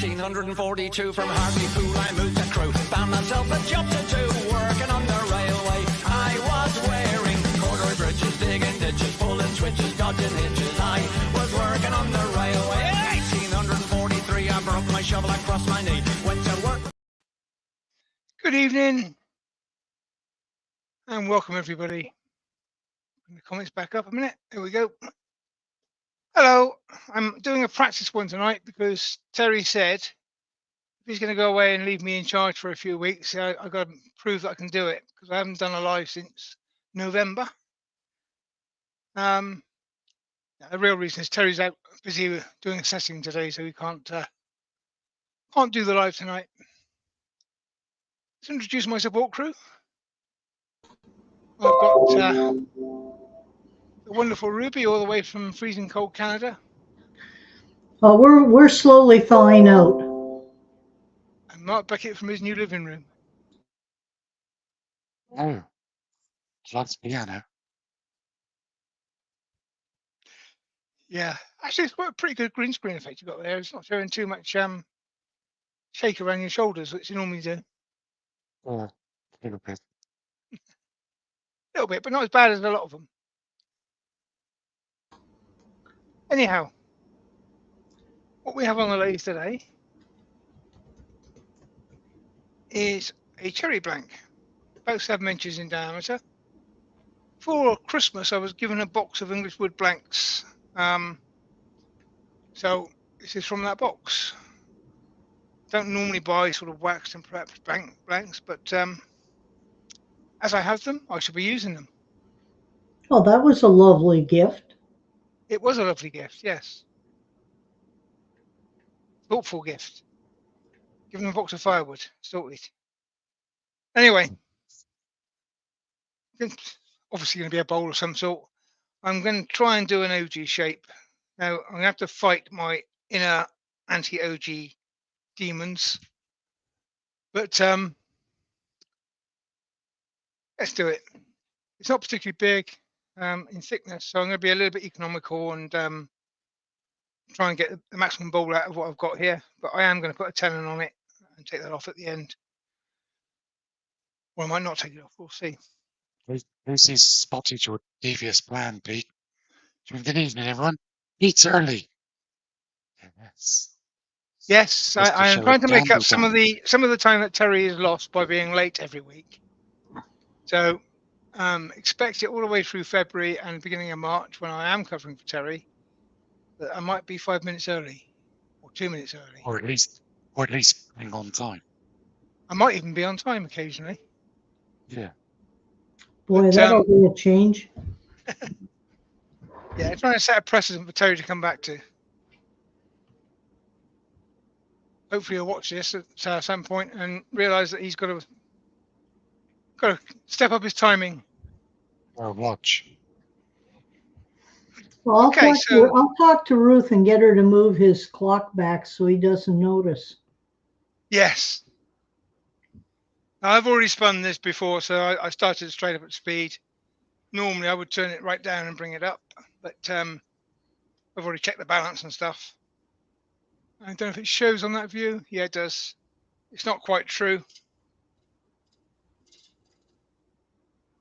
1842 from Hartlepool I moved to Crewe. Found myself a job to do, working on the railway. I was wearing corduroy bridges, digging ditches, pulling switches, dodging hitches. I was working on the railway. 1843 I broke my shovel across my knee. Went to work. Good evening and welcome everybody. Bring the comments back up a minute. There we go. Hello. I'm doing a practice one tonight because Terry said if he's going to go away and leave me in charge for a few weeks, I've got to prove that I can do it because I haven't done a live since November. The real reason is Terry's out busy doing assessing today, so he can't do the live tonight. Let's introduce my support crew. I've got the wonderful Ruby all the way from freezing cold Canada. Oh, we're slowly thawing out. And Mark Beckett from his new living room. Oh, loves piano. Yeah, actually, it's quite a pretty good green screen effect you've got there. It's not showing too much shake around your shoulders, which you normally do. Oh, a little bit. A little bit, but not as bad as a lot of them. Anyhow, what we have on the ladies today is a cherry blank, about 7 inches in diameter. For Christmas, I was given a box of English wood blanks. So this is from that box. Don't normally buy sort of waxed and perhaps blanks, but as I have them, I shall be using them. Oh, that was a lovely gift. It was a lovely gift, yes. Thoughtful gift. Give them a box of firewood, sorted. Anyway, it's obviously going to be a bowl of some sort. I'm going to try and do an OG shape. Now, I'm going to have to fight my inner anti-OG demons. But let's do it. It's not particularly big in thickness, so I'm going to be a little bit economical and try and get the maximum bowl out of what I've got here. But I am going to put a tenon on it and take that off at the end. Or I might not take it off. We'll see. Lucy's spotted your devious plan, Pete. Good evening, everyone. Pete's early. Yes. Yes, I am trying to make up some of the time that Terry is lost by being late every week. So expect it all the way through February and beginning of March when I am covering for Terry that I might be 5 minutes early or 2 minutes early. Or at least being on time. I might even be on time occasionally. Yeah. Boy, But, that'll be a change. Yeah, trying to set a precedent for Terry to come back to. Hopefully he'll watch this at some point and realise that he's got to step up his timing. Or watch. Well, Okay, I'll talk to Ruth and get her to move his clock back so he doesn't notice. Yes. Now, I've already spun this before, so I started straight up at speed. Normally I would turn it right down and bring it up, but I've already checked the balance and stuff. I don't know if it shows on that view. Yeah, it does. It's not quite true.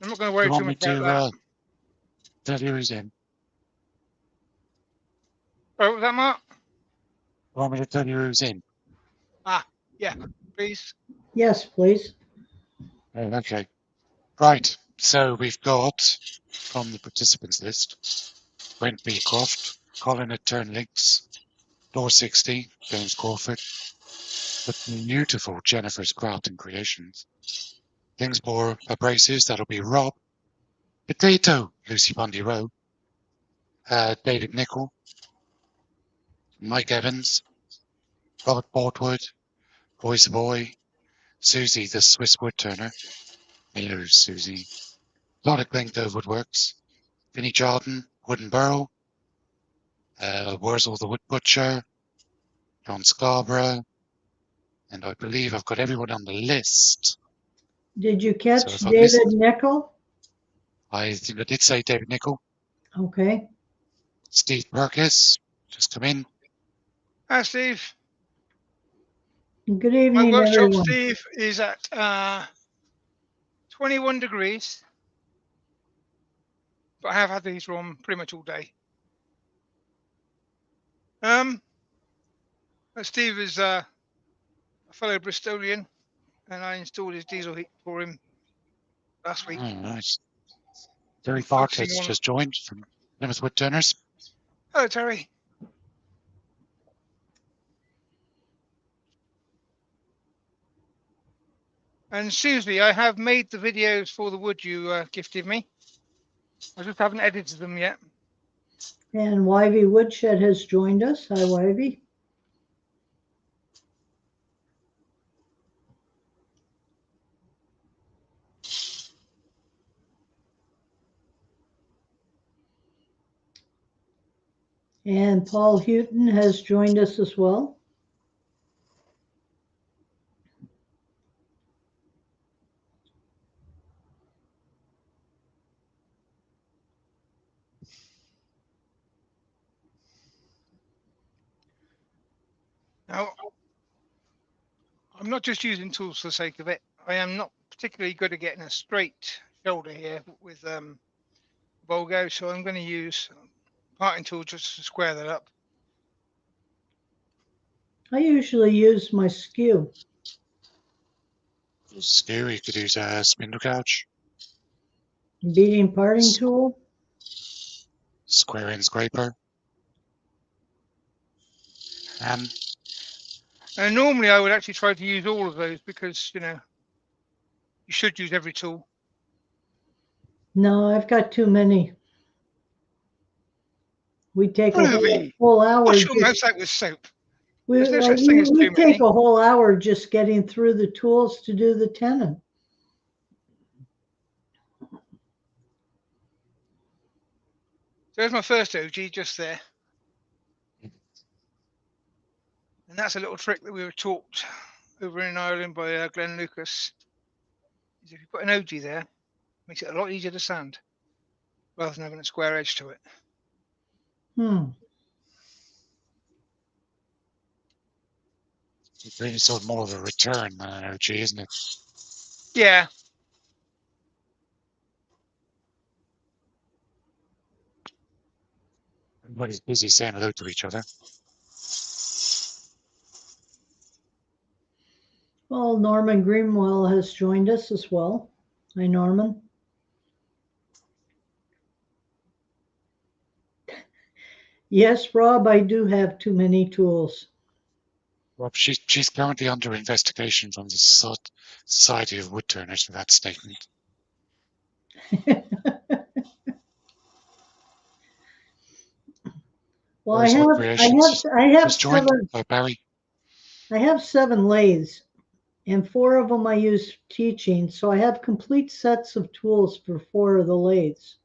I'm not going to worry too much about that. Tell you who's in. Right, was that Mark? You want me to tell you who's in? Yeah, please. Yes, please. Oh, okay. Right. So we've got from the participants list Brent Beecroft, Colin at Turnlinks, Door 60, James Crawford, the beautiful Jennifer's Craft and Creations, Kingsmore Abrasives, that'll be Rob, Potato, Lucy Bundy Rowe, David Nichol, Mike Evans, Robert Portwood, Boys Boy, Susie the Swiss Woodturner, hello Susie, Lodic Blinkdove Woodworks, Vinnie Jordan, Wooden Burrow, Wurzel the Wood Butcher, John Scarborough, and I believe I've got everyone on the list. Did you catch David Nichol? I think I did say David Nichol. Okay. Steve Perkis, just come in. Hi, Steve. Good My evening, workshop, everyone. Steve, is at 21 degrees, but I have had these on pretty much all day. Steve is a fellow Bristolian, and I installed his diesel heat for him last week. Oh, nice. Terry Fox Focusing has on. just joined from Plymouth Wood Turners. Hello, Terry. And Susie, I have made the videos for the wood you gifted me. I just haven't edited them yet. And Wivey Woodshed has joined us. Hi, Wivey. And Paul Houghton has joined us as well. Now, I'm not just using tools for the sake of it. I am not particularly good at getting a straight shoulder here with Volgo, so I'm going to use parting tool just to square that up. I usually use my skew. Skew, you could use a spindle gouge, Beating parting tool. square end scraper, and And normally I would actually try to use all of those because, you know, you should use every tool. No, I've got too many. We take a Ruby, whole hour. wash your mouth out with soap. We, There's no such thing as too take many. a whole hour just getting through the tools to do the tenon. There's my first OG just there. And that's a little trick that we were taught over in Ireland by Glenn Lucas. Is if you put an OG there, it makes it a lot easier to sand rather than having a square edge to it. it's really sort of more of a return than an OG, isn't it? Yeah. Everybody's busy saying hello to each other. Well, Norman Greenwell has joined us as well. Hi, Norman. Yes, Rob, I do have too many tools. Rob, she's currently under investigation from the Society of Wood Turners for that statement. Well, Barry's Wood Creations I have just joined by Barry. I have 7 lathes, and 4 of them I use teaching, so I have complete sets of tools for 4 of the lathes.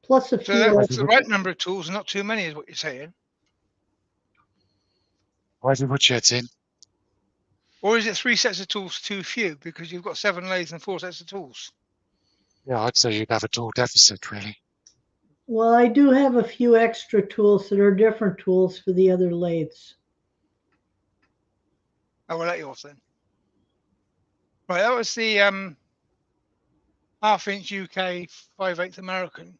Plus a So few. that's the right number of tools, not too many is what you're saying. Why do Woodshed's in? Or is it 3 sets of tools too few because you've got 7 lathes and 4 sets of tools? Yeah, I'd say you'd have a tool deficit, really. Well, I do have a few extra tools that are different tools for the other lathes. I will let you off then. Right, that was the 1/2 inch UK 5/8 American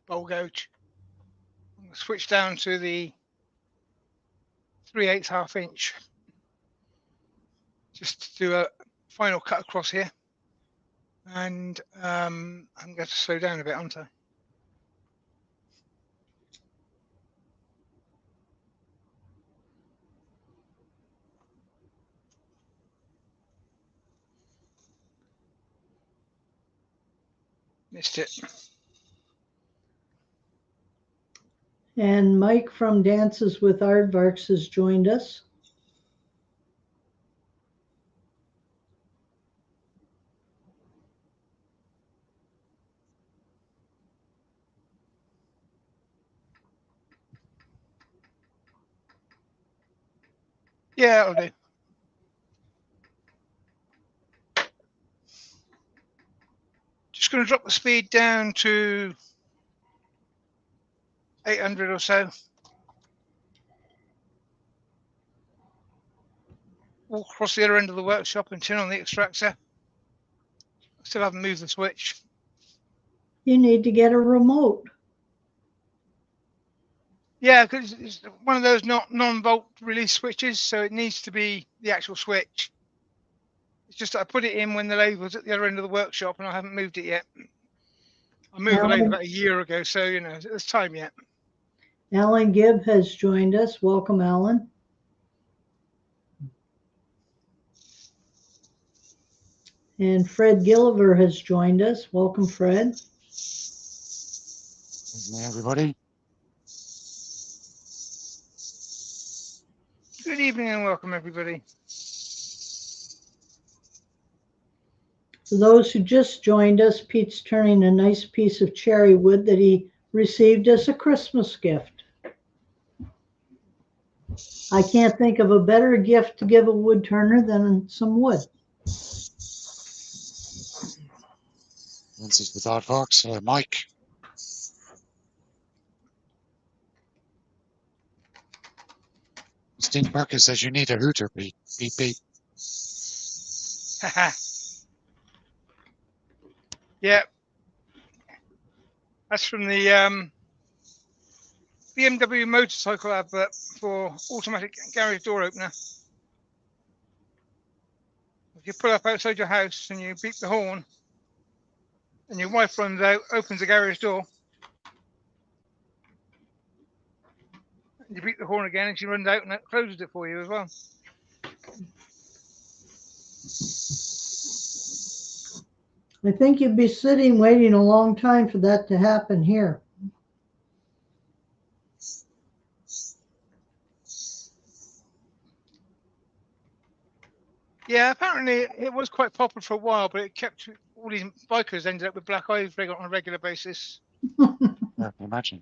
bowl gauge. I'm going to switch down to the 3/8 1/2 inch. Just to do a final cut across here. And I'm going to slow down a bit, aren't I? Missed it. And Mike from Dances with Aardvarks has joined us. Yeah, that'll do. Just going to drop the speed down to 800 or so. walk across the other end of the workshop and turn on the extractor. Still haven't moved the switch. You need to get a remote. Yeah, because it's one of those non-volt release switches, so it needs to be the actual switch. It's just that I put it in when the lathe was at the other end of the workshop, and I haven't moved it yet. I moved the lathe Alan, about a year ago, so you know there's time yet. Alan Gibb has joined us. Welcome, Alan. And Fred Gilliver has joined us. Welcome, Fred. Hey, everybody. Good evening and welcome, everybody. For those who just joined us, Pete's turning a nice piece of cherry wood that he received as a Christmas gift. I can't think of a better gift to give a wood turner than some wood. This is without Fox. Mike. Steve Parker says you need a hooter, Pete. Beep, beep. Yeah, that's from the BMW motorcycle advert for automatic garage door opener. If you pull up outside your house and you beep the horn, and your wife runs out, opens the garage door, and you beep the horn again, and she runs out and closes it for you as well. I think you'd be sitting waiting a long time for that to happen here. Yeah, apparently it was quite popular for a while, but it kept all these bikers ended up with black eyes on a regular basis. I can imagine.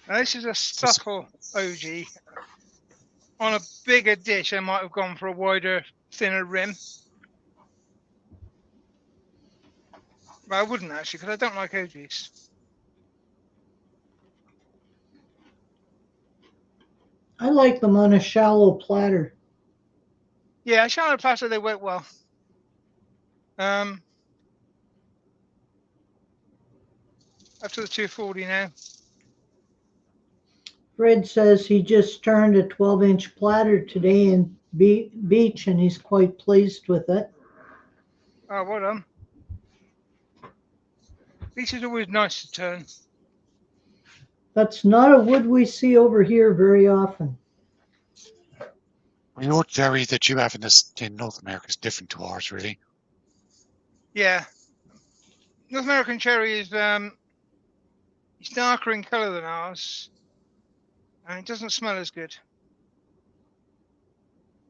Now this is a subtle OG. On a bigger dish, I might have gone for a wider, thinner rim. But I wouldn't actually, because I don't like OGs. I like them on a shallow platter. Yeah, shallow platter, they work well. Up to the 240 now. Fred says he just turned a 12-inch platter today in Beach, and he's quite pleased with it. Oh, well done. This is always nice to turn. That's not a wood we see over here very often. Well, your cherry that you have in North America is different to ours, really. Yeah. North American cherry is it's darker in colour than ours. And it doesn't smell as good.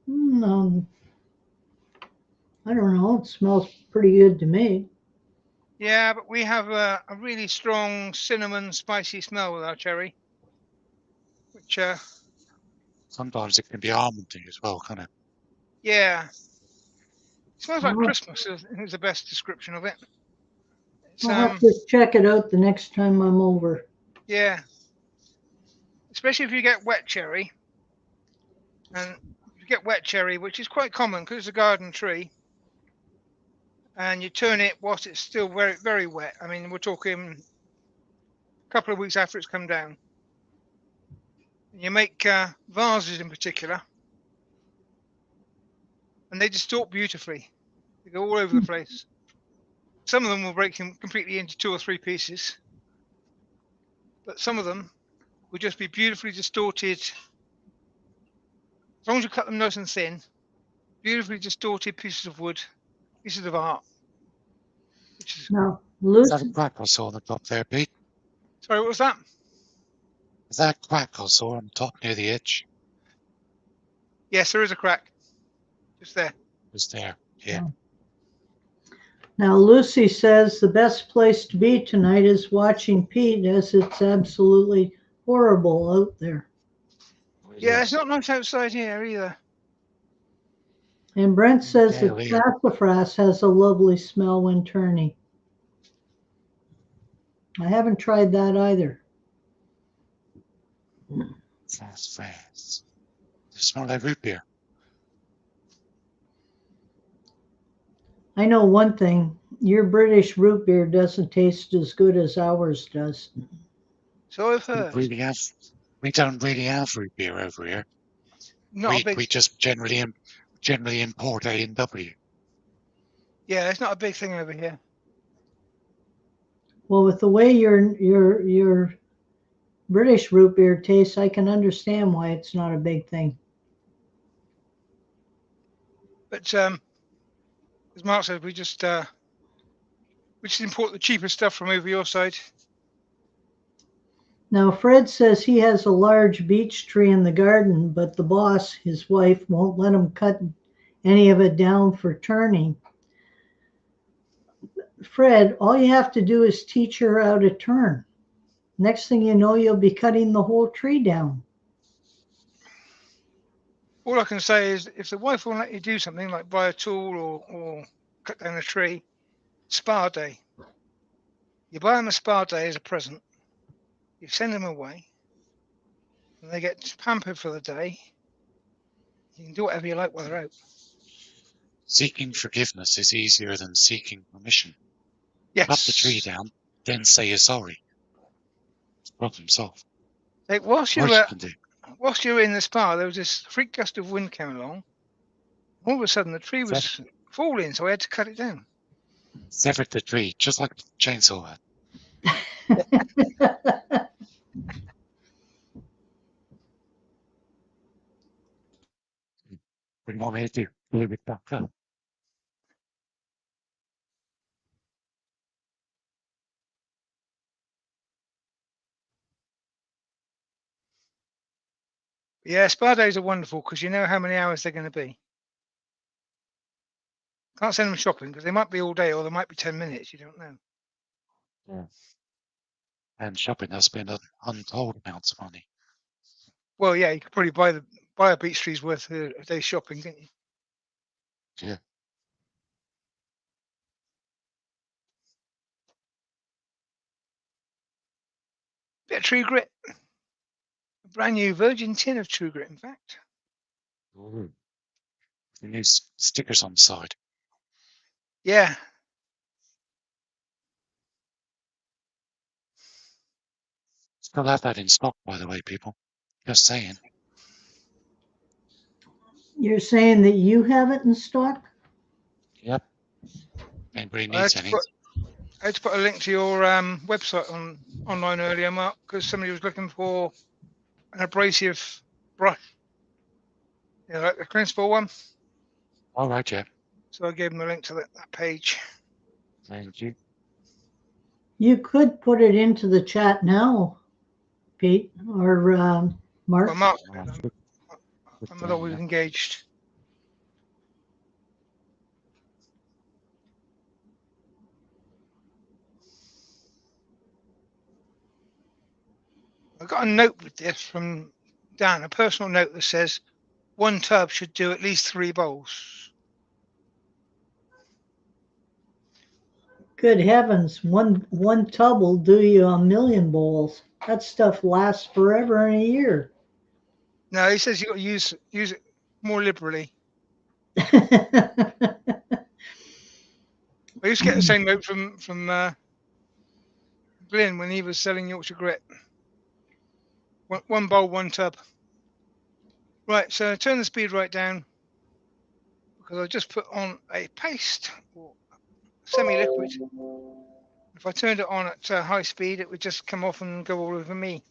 I don't know. It smells pretty good to me. Yeah, but we have a really strong cinnamon spicy smell with our cherry. Which, Sometimes it can be almondy as well, kind of. yeah. It smells like Oh. Christmas is the best description of it. It's, I'll have to check it out the next time I'm over. yeah. Especially if you get wet cherry. And if you get wet cherry, which is quite common because it's a garden tree, and you turn it whilst it's still very, very wet. I mean, we're talking a couple of weeks after it's come down. And you make vases in particular, and they distort beautifully. They go all over the place. Some of them will break completely into 2 or 3 pieces, but some of them will just be beautifully distorted. As long as you cut them nice and thin, beautifully distorted pieces of wood, pieces of art. Which is, Now, Is that a Lucy, crack I saw on the top there, Pete? sorry, what was that? Is that a crack I saw on the top near the edge? Yes, there is a crack. Just there. Just there. Yeah. now Lucy says the best place to be tonight is watching Pete, as it's absolutely horrible out there. Yeah, it's not nice outside here either. And Brent says Okay, that Leo. sassafras has a lovely smell when turning. I haven't tried that either. Fast, fast. They smell like root beer. I know one thing, your British root beer doesn't taste as good as ours does. So I've We heard. really have. We don't really have root beer over here. Not a We big. we just generally import A&W. Yeah, it's not a big thing over here. Well, with the way your British root beer tastes, I can understand why it's not a big thing. But as Mark said, we just import the cheapest stuff from over your side. Now, Fred says he has a large beech tree in the garden, but the boss, his wife, won't let him cut any of it down for turning. Fred, all you have to do is teach her how to turn. Next thing you know, you'll be cutting the whole tree down. All I can say is, if the wife won't let you do something like buy a tool or cut down a tree, spa day. You buy them a spa day as a present. You send them away, and they get pampered for the day. You can do whatever you like while they're out. Seeking forgiveness is easier than seeking permission. Cut the tree Yes. down, then say you're sorry. Problem solved. Like Worst you can do. whilst you were in the spa, there was this freak gust of wind came along. All of a sudden, the tree was falling, so I had to cut it down. Severed the tree, just like the chainsaw had. What do you want me to do? Glue it back up. Yeah, spa days are wonderful because you know how many hours they're going to be. Can't send them shopping because they might be all day or they might be 10 minutes. You don't know. Yeah. And shopping, I spend untold amounts of money. Well, yeah, you could probably buy a beach tree's worth a day's shopping, can't you? Yeah. Bit of True Grit, a brand new virgin tin of True Grit, in fact. Ooh. The new stickers on the side. Yeah, Still have that in stock, by the way, people. Just saying. You're saying that you have it in stock? Yep. Anybody I had needs to any? put a link to your website online earlier, Mark, because somebody was looking for an abrasive brush, like the principal one. All right, yeah. So I gave them a link to that page. Thank you. You could put it into the chat now, Pete, or Mark. Well, Mark, Put I'm that not always in. engaged. I got a note with this from Dan, a personal note that says one tub should do at least 3 bowls. Good heavens, one tub will do you a million bowls. That stuff lasts forever and a year. No, he says you got to use it more liberally. I used to get the same note from Glyn when he was selling Yorkshire Grit. One bowl, one tub. Right, so turn the speed right down because I just put on a paste or semi-liquid. If I turned it on at high speed, it would just come off and go all over me.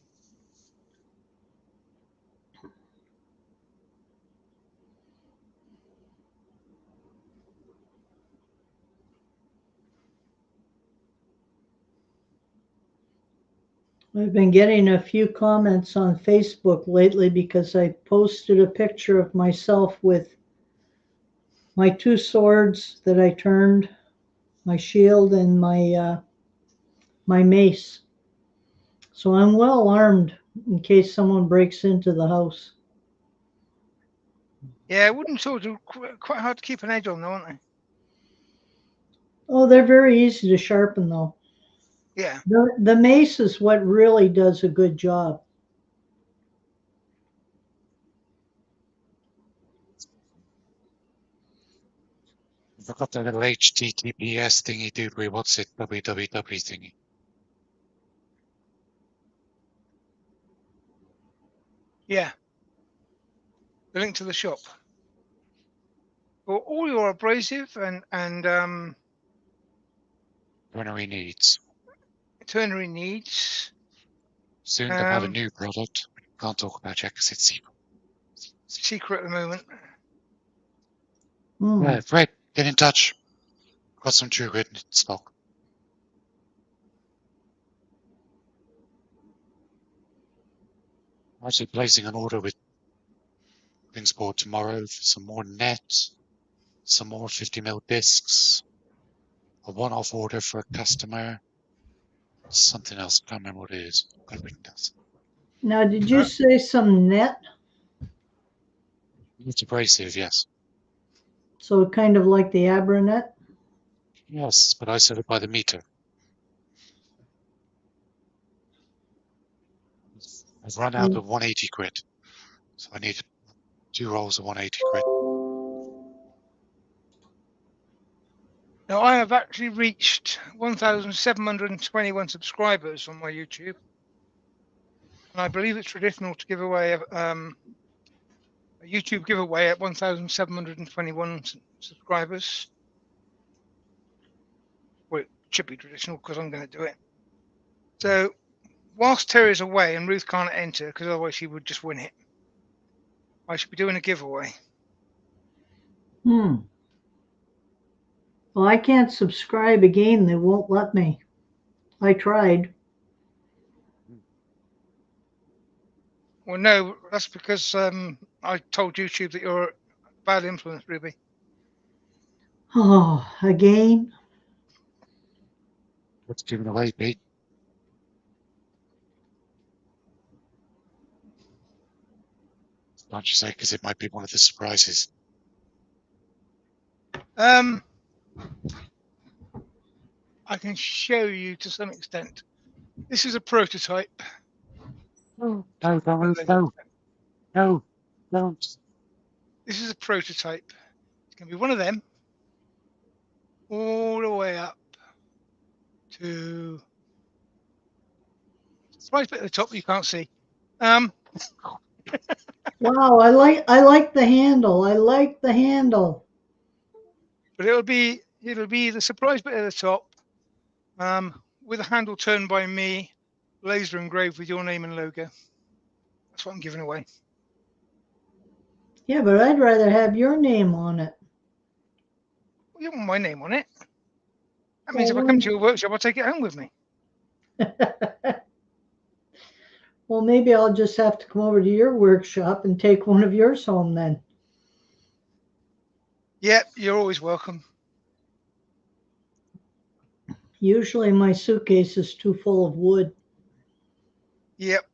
I've been getting a few comments on Facebook lately because I posted a picture of myself with my two swords that I turned, my shield and my mace. So I'm well armed in case someone breaks into the house. Yeah, wooden swords are quite hard to keep an edge on, though, aren't Oh, they're very easy to sharpen, though. they? Yeah. The mace is what really does a good job. I forgot the little HTTPS thingy, dude. What's it? www thingy. Yeah. The link to the shop. For all your abrasive and Joinery needs. ternary needs. Soon they'll have a new product. Can't talk about yet because it's secret. Secret at the moment. Hmm. Fred, get in touch. Got some true grit in stock. I'm actually placing an order with Kingsport tomorrow for some more net, some more 50mm discs, a one-off order for a customer, something else. I can't remember what it is. Got it written down. Now, did you say some net? It's abrasive, yes. So kind of like the Abranet? Yes, but I sell it by the meter. I've run out of 180 quid, so I need 2 rolls of 180 quid. Now, I have actually reached 1,721 subscribers on my YouTube. And I believe it's traditional to give away a YouTube giveaway at 1,721 subscribers. Well, it should be traditional because I'm going to do it. So, whilst Terry's away and Ruth can't enter because otherwise she would just win it, I should be doing a giveaway. Hmm. Well, I can't subscribe again. They won't let me. I tried. Well, no, that's because I told YouTube that you're a bad influence, Ruby. Oh, again? What's given away, Pete? Don't you say, because it might be one of the surprises. I can show you to some extent. This is a prototype. No, don't. This is a prototype. It's going to be one of them all the way up to right bit at the top that you can't see. Wow, I like the handle. I like the handle. But it'll be the surprise bit at the top, with a handle turned by me, laser engraved with your name and logo. That's what I'm giving away. Yeah, but I'd rather have your name on it. Well, you want my name on it. That means if I come to your workshop, I'll take it home with me. Well, maybe I'll just have to come over to your workshop and take one of yours home then. Yep, you're always welcome. Usually my suitcase is too full of wood. Yep.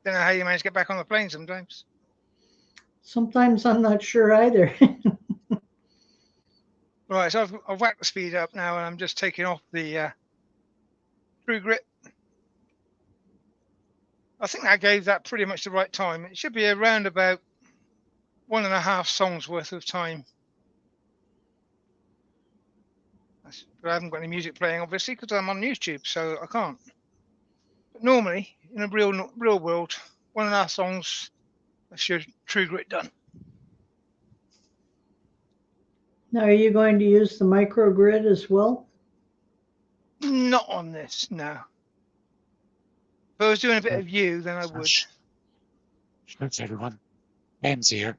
Don't know how you manage to get back on the plane sometimes. Sometimes I'm not sure either. Right, so I've whacked the speed up now, and I'm just taking off the True Grit. I think that gave that pretty much the right time. It should be around about 1.5 songs worth of time. But I haven't got any music playing, obviously, because I'm on YouTube, so I can't. But normally, in a real world, 1.5 songs, that's your True Grit done. Now, are you going to use the microgrid as well? Not on this, no. If I was doing a bit of you, then I would. Thanks, everyone. Ben's here.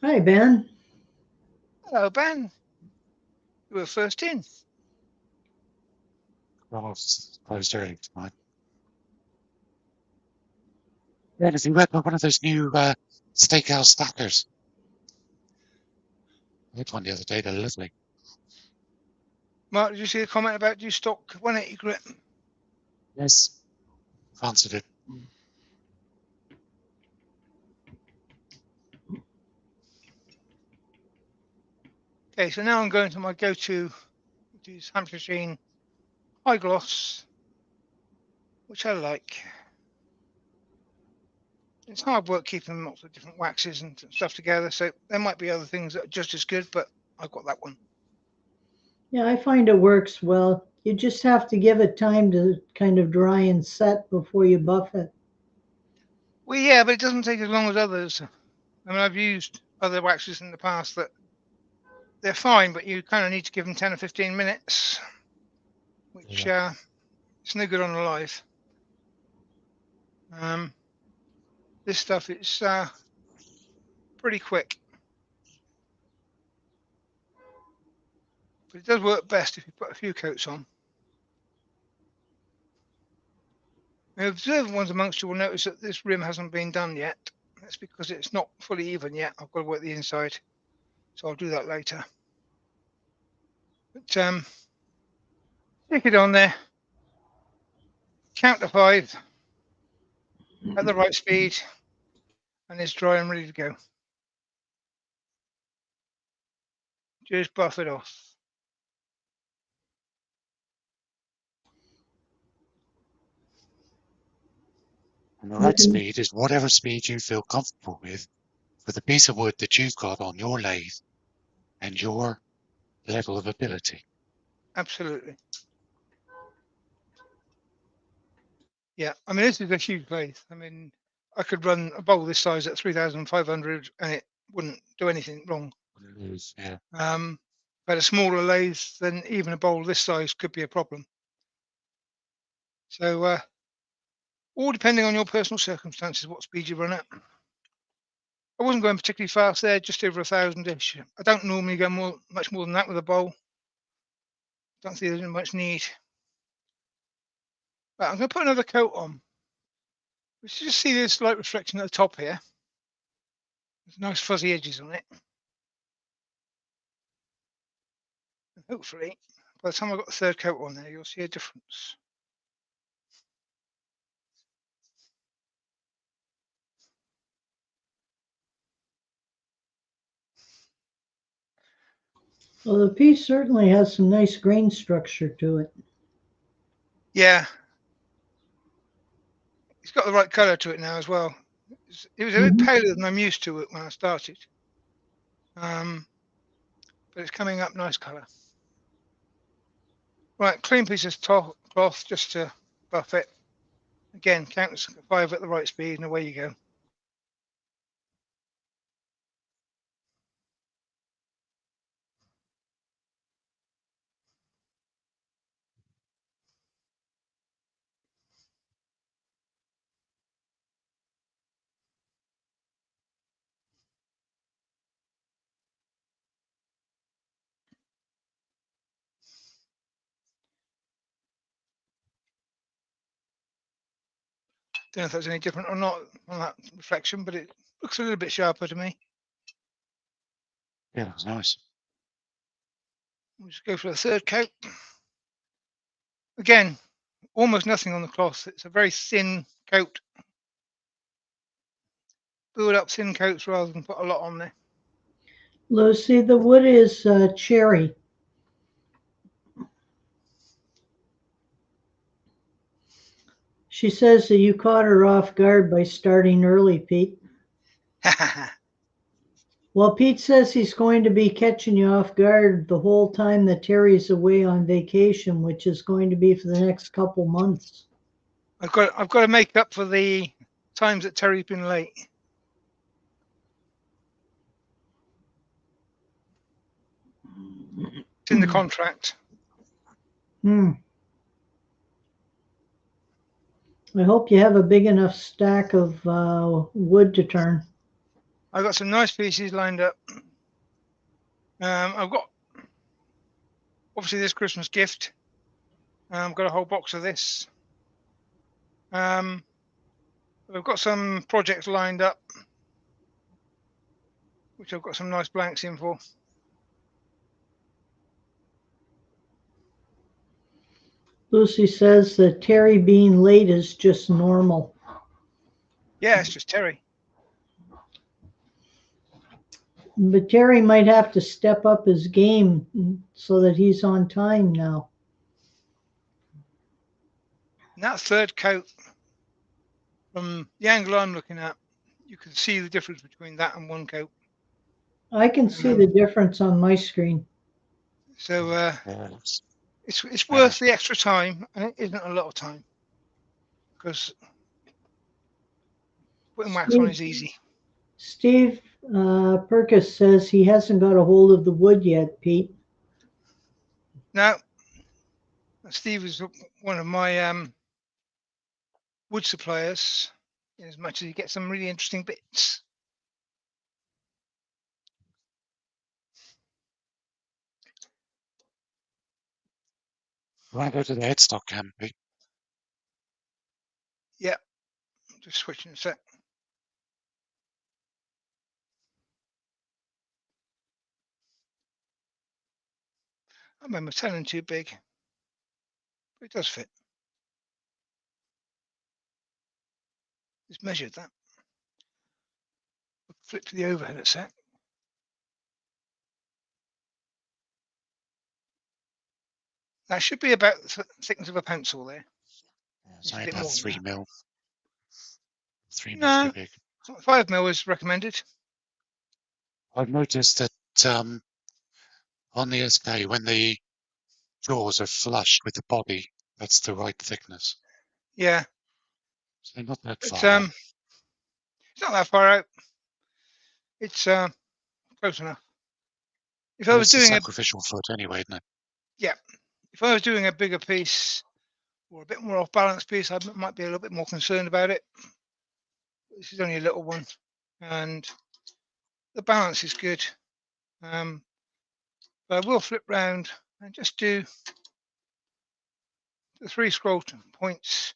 Hi, Ben. Hello, Ben. You were first in. Well, it's closed early tonight. Ben, have you read one of those new steakhouse stackers? I had one the other day. They're lovely. Mark, did you see a comment about you stock 180 grit? Yes. Fancied it. Okay, so now I'm going to my go-to, which is Hampshire Sheen High Gloss, which I like. It's hard work keeping lots of different waxes and stuff together, so there might be other things that are just as good, but I've got that one. Yeah, I find it works well. You just have to give it time to kind of dry and set before you buff it. Well, yeah, but it doesn't take as long as others. I mean, I've used other waxes in the past that they're fine, but you kind of need to give them 10 or 15 minutes, which it's no good on a live. This stuff is pretty quick, but it does work best if you put a few coats on. The observant ones amongst you will notice that this rim hasn't been done yet. That's because it's not fully even yet. I've got to work the inside, so I'll do that later. But stick it on there, count to 5 at the right speed, and it's dry and ready to go. Just buff it off. And the right speed is whatever speed you feel comfortable with for the piece of wood that you've got on your lathe and your level of ability. Absolutely. Yeah, I mean, this is a huge lathe. I mean, I could run a bowl this size at 3,500 and it wouldn't do anything wrong. Yeah. But a smaller lathe than even a bowl this size could be a problem. So, all depending on your personal circumstances, what speed you run at. I wasn't going particularly fast there, just over 1,000-ish. I don't normally go much more than that with a bowl. Don't see there's much need. But I'm going to put another coat on. We should just see this light reflection at the top here. There's nice fuzzy edges on it. And hopefully, by the time I've got the third coat on there, you'll see a difference. Well, the piece certainly has some nice grain structure to it. Yeah. It's got the right colour to it now as well. It was a bit paler than I'm used to it when I started. But it's coming up nice colour. Right, clean piece of cloth just to buff it. Again, count to 5 at the right speed and away you go. Don't know if that's any different or not on that reflection, but it looks a little bit sharper to me. Yeah, that's nice. We'll just go for the third coat. Again, almost nothing on the cloth. It's a very thin coat. Build up thin coats rather than put a lot on there. Lucy, the wood is cherry. She says that you caught her off guard by starting early, Pete. Well, Pete says he's going to be catching you off guard the whole time that Terry's away on vacation, which is going to be for the next couple months. I've got to make up for the times that Terry's been late. It's in the contract. I hope you have a big enough stack of wood to turn. I've got some nice pieces lined up. I've got obviously this Christmas gift. I've got a whole box of this. I've got some projects lined up, which I've got some nice blanks in for. Lucy says that Terry being late is just normal. Yeah, it's just Terry. But Terry might have to step up his game so that he's on time now. And that third coat, from the angle I'm looking at, you can see the difference between that and one coat. I can see the difference on my screen. So Yes. it's worth the extra time, and it isn't a lot of time because putting wax on is easy. Steve Perkis says he hasn't got a hold of the wood yet, Pete. Now, Steve is one of my wood suppliers, as much as he gets some really interesting bits. Right go to the headstock camp, Pete. Yeah, just switching a sec. I remember telling too big, but it does fit. Just measured that. Flip to the overhead a sec. That should be about the thickness of a pencil there. Sorry, a bit about more than 3 that. mil. 3 mil No, too big. 5 mil is recommended. I've noticed that on the SK, when the jaws are flush with the body, that's the right thickness. Yeah, So not that it's far out. it's not that far out. It's close enough. If I Well, was it's a doing a sacrificial foot anyway, isn't it? if I was doing a bigger piece or a bit more off balance piece, I might be a little bit more concerned about it. This is only a little one, and the balance is good. But I will flip round and just do the 3 scroll points.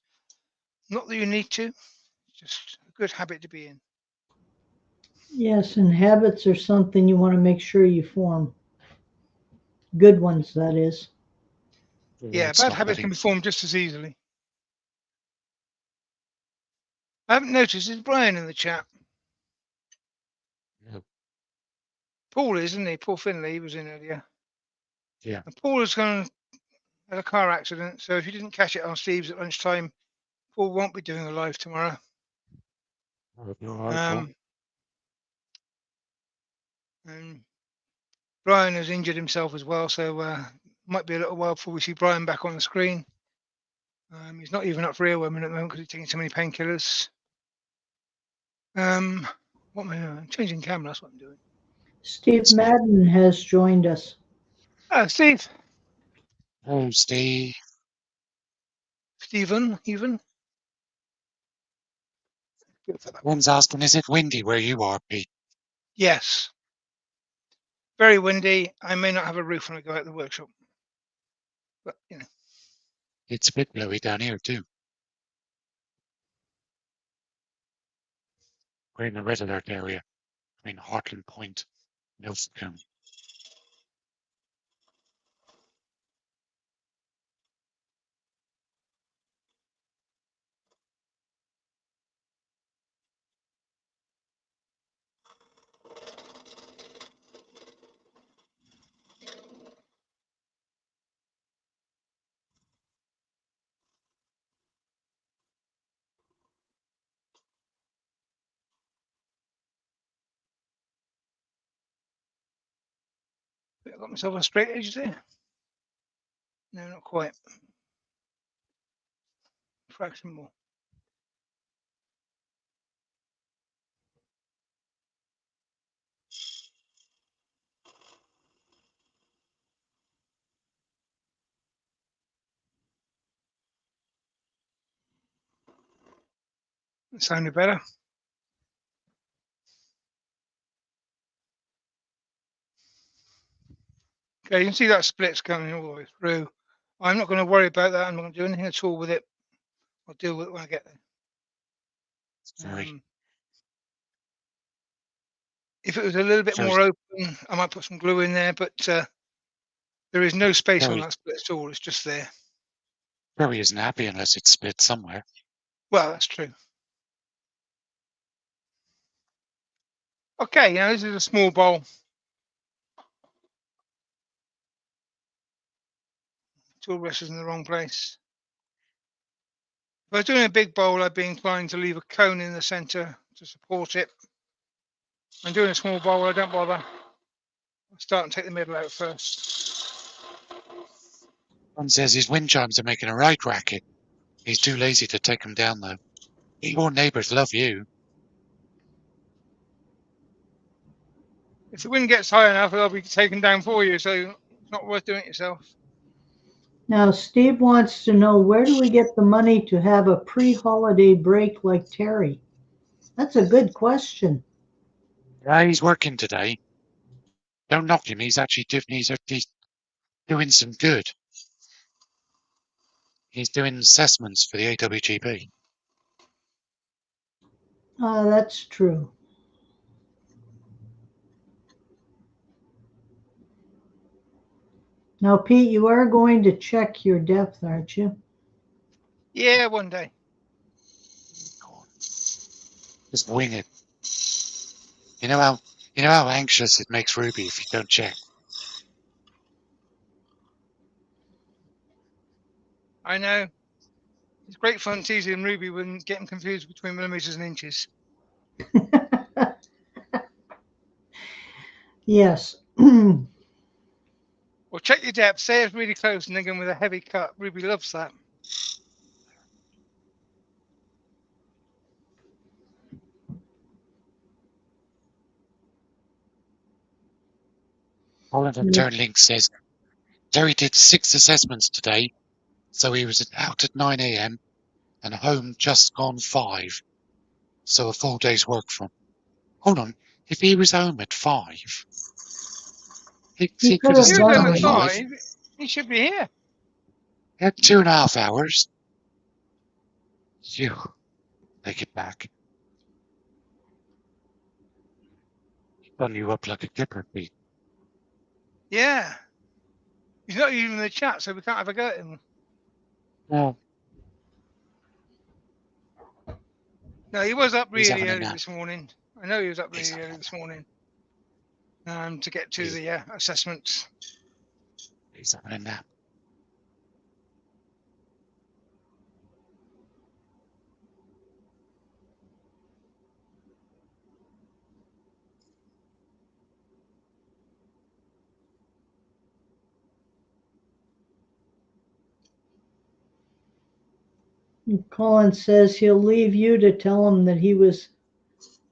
Not that you need to, just a good habit to be in. Yes, and habits are something you want to make sure you form. Good ones, that is. Yeah, bad Headstock habits bedding. can be formed just as easily. I haven't noticed, is Brian in the chat? Yeah. Paul is, isn't he? Paul Finley, he was in earlier. Yeah. And Paul has had a car accident, so if you didn't catch it on Steve's at lunchtime, Paul won't be doing a live tomorrow. You're all right, Paul. And Brian has injured himself as well, so might be a little while before we see Brian back on the screen. He's not even up for earworming at the moment because he's taking so many painkillers. What am I doing? I'm changing camera, that's what I'm doing. Steve Madden has joined us. Oh, Steve. Oh, Steve. Stephen, even. One's asking, is it windy where you are, Pete? Yes. Very windy. I may not have a roof when I go out the workshop. But, you know. It's a bit blowy down here, too. We're in the red alert area between Hartland Point and Ilfracombe. I got myself a straight edge there. No, not quite. Fraction more. That sounded better. Okay, you can see that split's coming all the way through. I'm not going to worry about that. I'm not going to do anything at all with it. I'll deal with it when I get there. Sorry. If it was a little bit Sorry. more open, I might put some glue in there, but there is no space on Sorry. that split at all. It's just there. Jerry isn't happy unless it's split somewhere. Well, that's true. Okay, now this is a small bowl. Tool brush is in the wrong place. If I was doing a big bowl, I'd be inclined to leave a cone in the center to support it. I'm doing a small bowl, I don't bother. I'll start and take the middle out first. One says his wind chimes are making a right racket. He's too lazy to take them down, though. Your neighbours love you. If the wind gets high enough, they'll be taken down for you, so it's not worth doing it yourself. Now, Steve wants to know, where do we get the money to have a pre-holiday break like Terry? That's a good question. Yeah, he's working today. Don't knock him. He's actually he's doing some good. He's doing assessments for the AWGP. That's true. Now, Pete, you are going to check your depth, aren't you? Yeah, one day. Just wing it. You know how anxious it makes Ruby if you don't check. I know. It's great fun teasing Ruby when getting confused between millimeters and inches. Yes. Well, check your depth, say it's really close, and then go with a heavy cut. Ruby loves that. Holland and Turnlink says Terry did 6 assessments today, so he was out at 9 a.m. and home just gone 5. So a full day's work for him. Hold on, if he was home at 5, he He could could have have If you're still done done done at it. 5. 5, he should be here. He had 2.5 hours. Phew, take it back. Done you up like a kipper, Pete. Yeah. He's not even in the chat, so we can't have a go at him. No, No, he was up he's really having a early nap. this morning. I know he was up He's really having early a this nap. morning to get to He's, the assessments. he's having a nap. Colin says he'll leave you to tell him that he was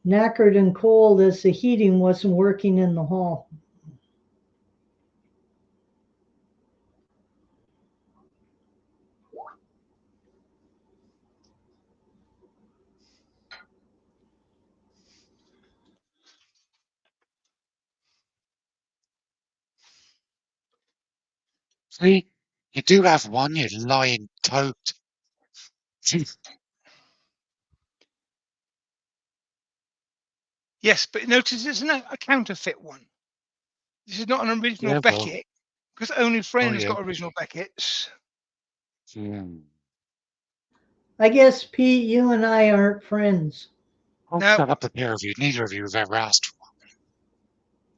knackered and cold as the heating wasn't working in the hall. See, you do have one, you lying toad. Yes, but notice it's a counterfeit one. This is not an original Yeah, well, Beckett, because only oh Friends yeah. got original Becketts. I guess, Pete, you and I aren't friends. Oh, Now, shut up, the pair of you. Neither of you have ever asked for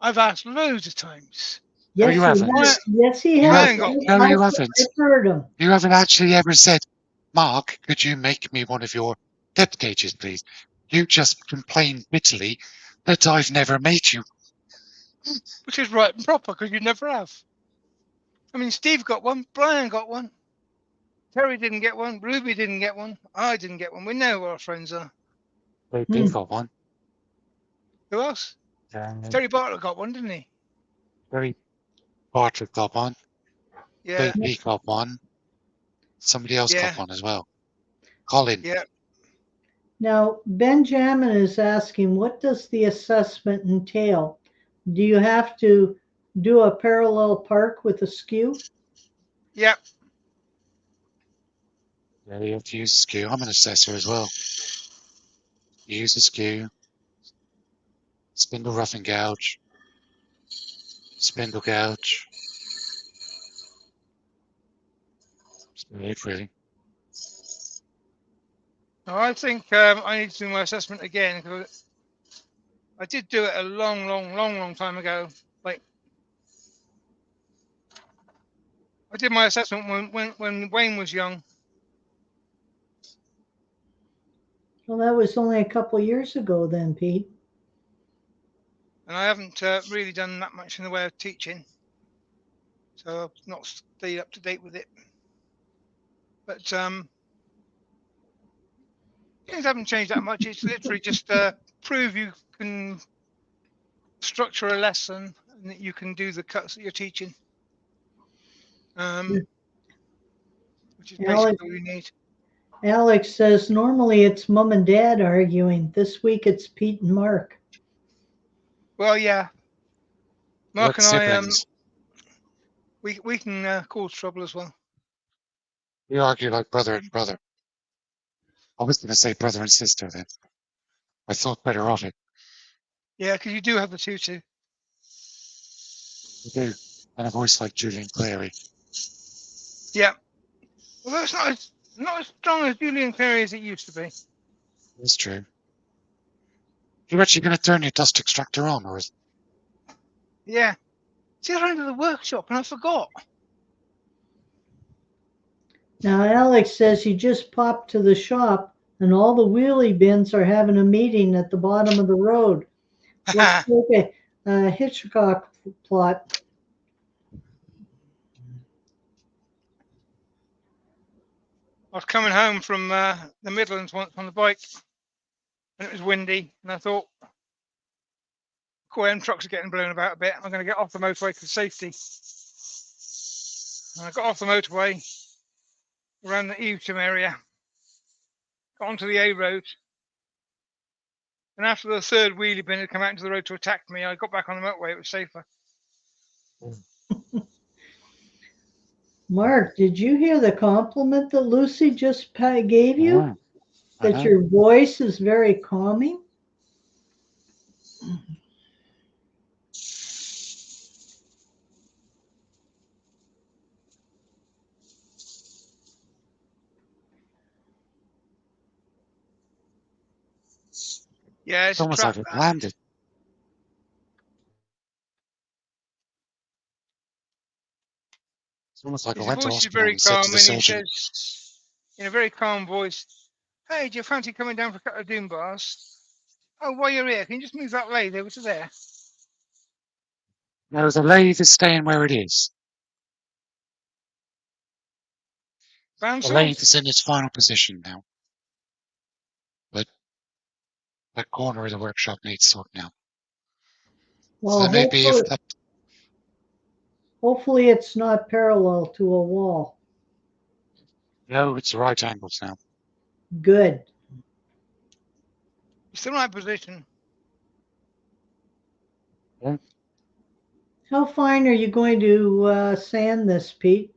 I've asked loads of times. one. No, Yes, you he haven't. Brian, has. Yes, he You have, has. Brian got no, one. you haven't. I've heard him. You haven't actually ever said, Mark, could you make me one of your depth gauges, please? You just complain bitterly that I've never made you. Which is right and proper, because you never have. I mean, Steve got one, Brian got one, Terry didn't get one, Ruby didn't get one, I didn't get one. We know who our friends are. They Hmm. got one. Who else? Terry Bartlett got one, didn't he? Very Bartlett got one. Yeah, He got one. Somebody else got yeah, one as well. Colin. yeah. Now, Benjamin is asking, what does the assessment entail? Do you have to do a parallel park with a skew? Yeah. Yeah, you have to use a skew. I'm an assessor as well. You use a skew. Spindle rough and gouge. Spindle gouge. That's really. No, I think I need to do my assessment again, because I did do it a long time ago. Like, I did my assessment when Wayne was young. Well, that was only a couple years ago then, Pete. And I haven't really done that much in the way of teaching, so I've not stayed up to date with it. But things haven't changed that much. It's literally just prove you can structure a lesson and that you can do the cuts that you're teaching, which is basically all you need. Alex says normally it's mom and dad arguing. This week it's Pete and Mark. Well, yeah, Mark What and I, siblings? we can cause trouble as well. We argue like brother and brother. I was going to say brother and sister then. I thought better of it. Yeah, because you do have the tutu. I do. And a voice like Julian Clary. Yeah. Well, it's not as strong as Julian Clary as it used to be. That's true. You're actually going to turn your dust extractor on, or is Yeah. See, I ran to the workshop and I forgot. Now Alex says he just popped to the shop and all the wheelie bins are having a meeting at the bottom of the road. Looks like a Hitchcock plot. I was coming home from the Midlands once on the bike, and it was windy, and I thought, cool, them trucks are getting blown about a bit. I'm going to get off the motorway for safety. And I got off the motorway around the Evesham area, got onto the A road, and after the third wheelie bin had come out into the road to attack me, I got back on the motorway. It was safer. Mark, did you hear the compliment that Lucy just gave you? That know. your voice is very calming? Yeah, It's it's a almost like trap. it landed. It's almost like I His went to voice is hospital and very he said to calm, the and he surgeon, says, in a very calm voice, "Hey, do you fancy coming down for a couple of doom bars? Oh, while you're here, can you just move that lathe over to there?" no, the lathe is staying where it is. The Bandsaw? lathe is in its final position now. But that corner of the workshop needs sorting out. So Well, that may be if that. hopefully it's not parallel to a wall. No, it's the right angles now. Good. It's the right position. Yeah. How fine are you going to sand this, Pete?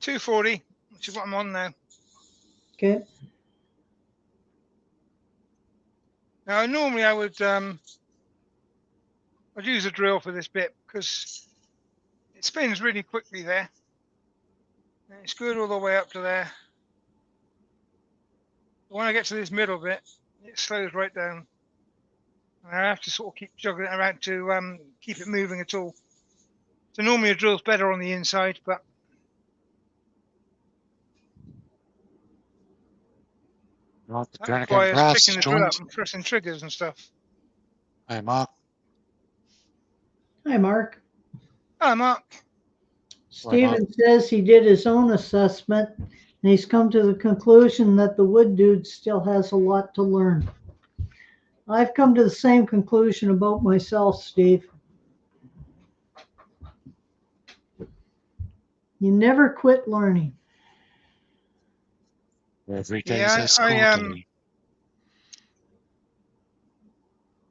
240, which is what I'm on now. Okay. Now, normally I would I'd use a drill for this bit because it spins really quickly there. And it's good all the way up to there. But when I get to this middle bit, it slows right down. And I have to sort of keep juggling it around to keep it moving at all. So normally a drill's better on the inside, but Right, the that Jernigan requires brass picking is the drill up joined. and pressing triggers and stuff. Hey, Mark. Hi, Mark. Hello, Mark. Steven says he did his own assessment and he's come to the conclusion that the wood dude still has a lot to learn. I've come to the same conclusion about myself, Steve. You never quit learning. Every day Yeah, is quarterly.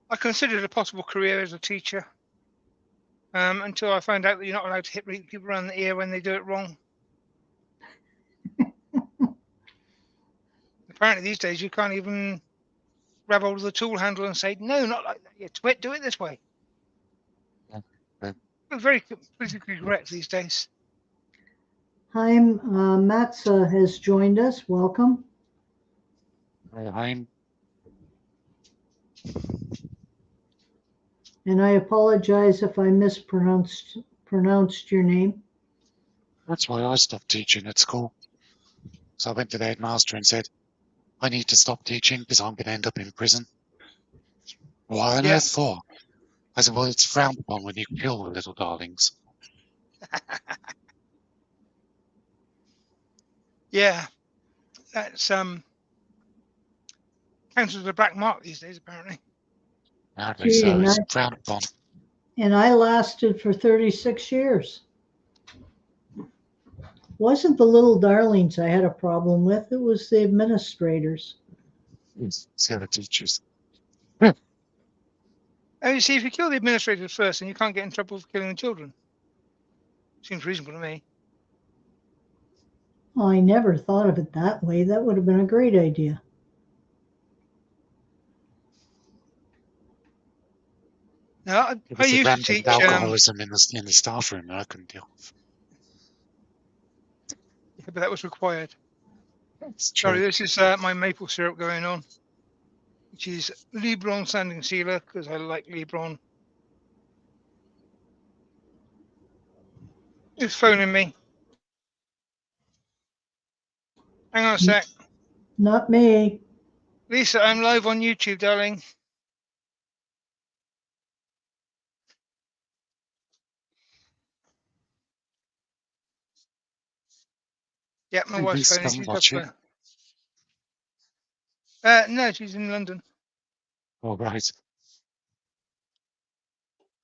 I considered a possible career as a teacher until I found out that you're not allowed to hit people around the ear when they do it wrong. Apparently these days you can't even grab hold of the tool handle and say, no, not like that. You twit, do it this way. Okay. We're very politically correct these days. Haim Matza has joined us. Welcome. Hey, Hein. And I apologize if I pronounced your name. That's why I stopped teaching at school. So I went to the headmaster and said, I need to stop teaching because I'm going to end up in prison. Why on Yeah. earth for? I said, well, it's frowned upon when you kill the little darlings. Yeah. That's counts as a black mark these days, apparently. Apparently Gee, so. It's frowned upon. and I lasted for 36 years. Wasn't the little darlings I had a problem with, it was the administrators. It's the other teachers. And you see, if you kill the administrators first, then you can't get in trouble for killing the children. Seems reasonable to me. Oh, I never thought of it that way. That would have been a great idea. Now, It I was the used to rampant teach. alcoholism in the staff room that I couldn't deal with. Yeah, but that was required. It's Sorry, true. this is my maple syrup going on, which is Libron sanding sealer because I like Libron. It's phoning me. Hang on a sec. Not me. Lisa, I'm live on YouTube, darling. Yeah, my And wife's Lisa phoning. doesn't She's up. watch it. No, she's in London. All right.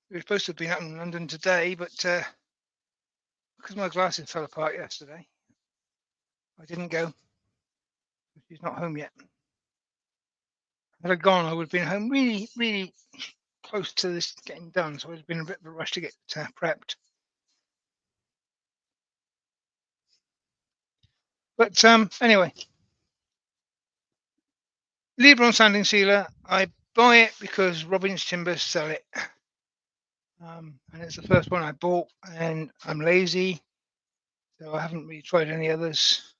We were supposed to have been up in London today, but because my glasses fell apart yesterday, I didn't go. She's not home yet. Had I gone, I would have been home really, really close to this getting done. So it's been a bit of a rush to get prepped. But anyway, Libron sanding sealer. I buy it because Robbins Timbers sell it. And it's the first one I bought, and I'm lazy, so I haven't really tried any others.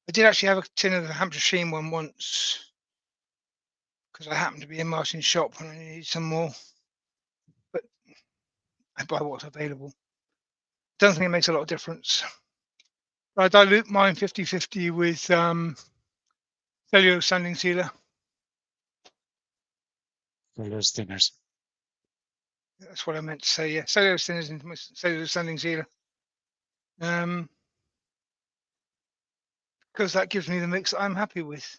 I did actually have a tin of the Hampshire Sheen one once because I happened to be in Martin's shop and I needed some more. But I buy what's available. Don't think it makes a lot of difference. I dilute mine 50-50 with cellulose sanding sealer. Those thinners. That's what I meant to say. Yeah, cellulose thinners into my cellulose sanding sealer. Because that gives me the mix that I'm happy with.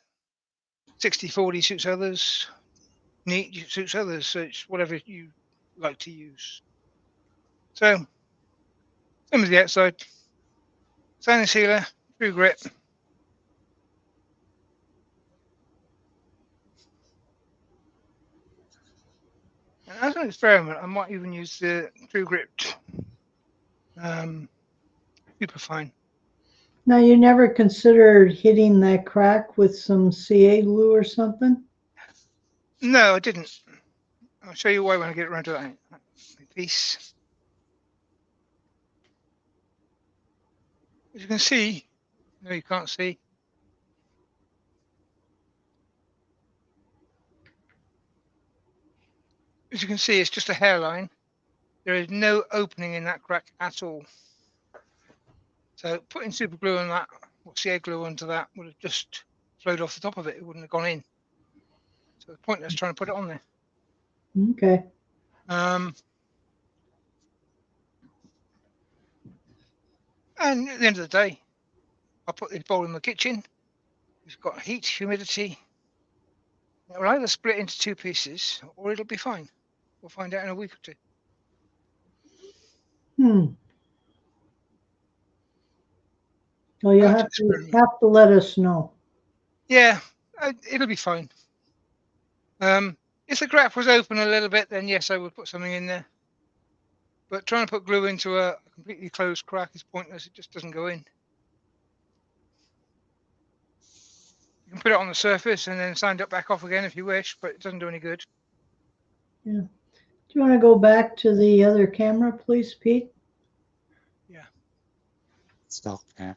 60-40 suits others. Neat suits others. So it's whatever you like to use. So, same as the outside. Sanding sealer, True Grit. And as an experiment, I might even use the True Grit Superfine. Now, you never considered hitting that crack with some CA glue or something? No, I didn't. I'll show you why when I get around to that piece. As you can see, no, you can't see. As you can see, it's just a hairline. There is no opening in that crack at all. So putting super glue on that, or CA glue onto that, would have just flowed off the top of it. It wouldn't have gone in. So it's pointless trying to put it on there. Okay. And at the end of the day, I'll put this bowl in the kitchen. It's got heat, humidity. It will either split into two pieces or it'll be fine. We'll find out in a week or two. Well, you'll I like to have to experiment. let us know. Yeah, it'll be fine. If the graph was open a little bit, then yes, I would put something in there. But trying to put glue into a completely closed crack is pointless. It just doesn't go in. You can put it on the surface and then sand it back off again if you wish, but it doesn't do any good. Yeah. Do you want to go back to the other camera, please, Pete? Yeah. Stop. Yeah.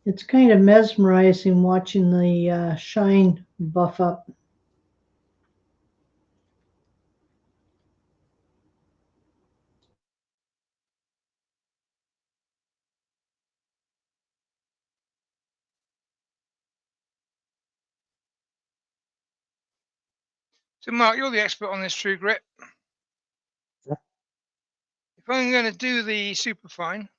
It's kind of mesmerizing watching the shine buff up. So, Mark, you're the expert on this True Grit. Yep. If I'm going to do the superfine,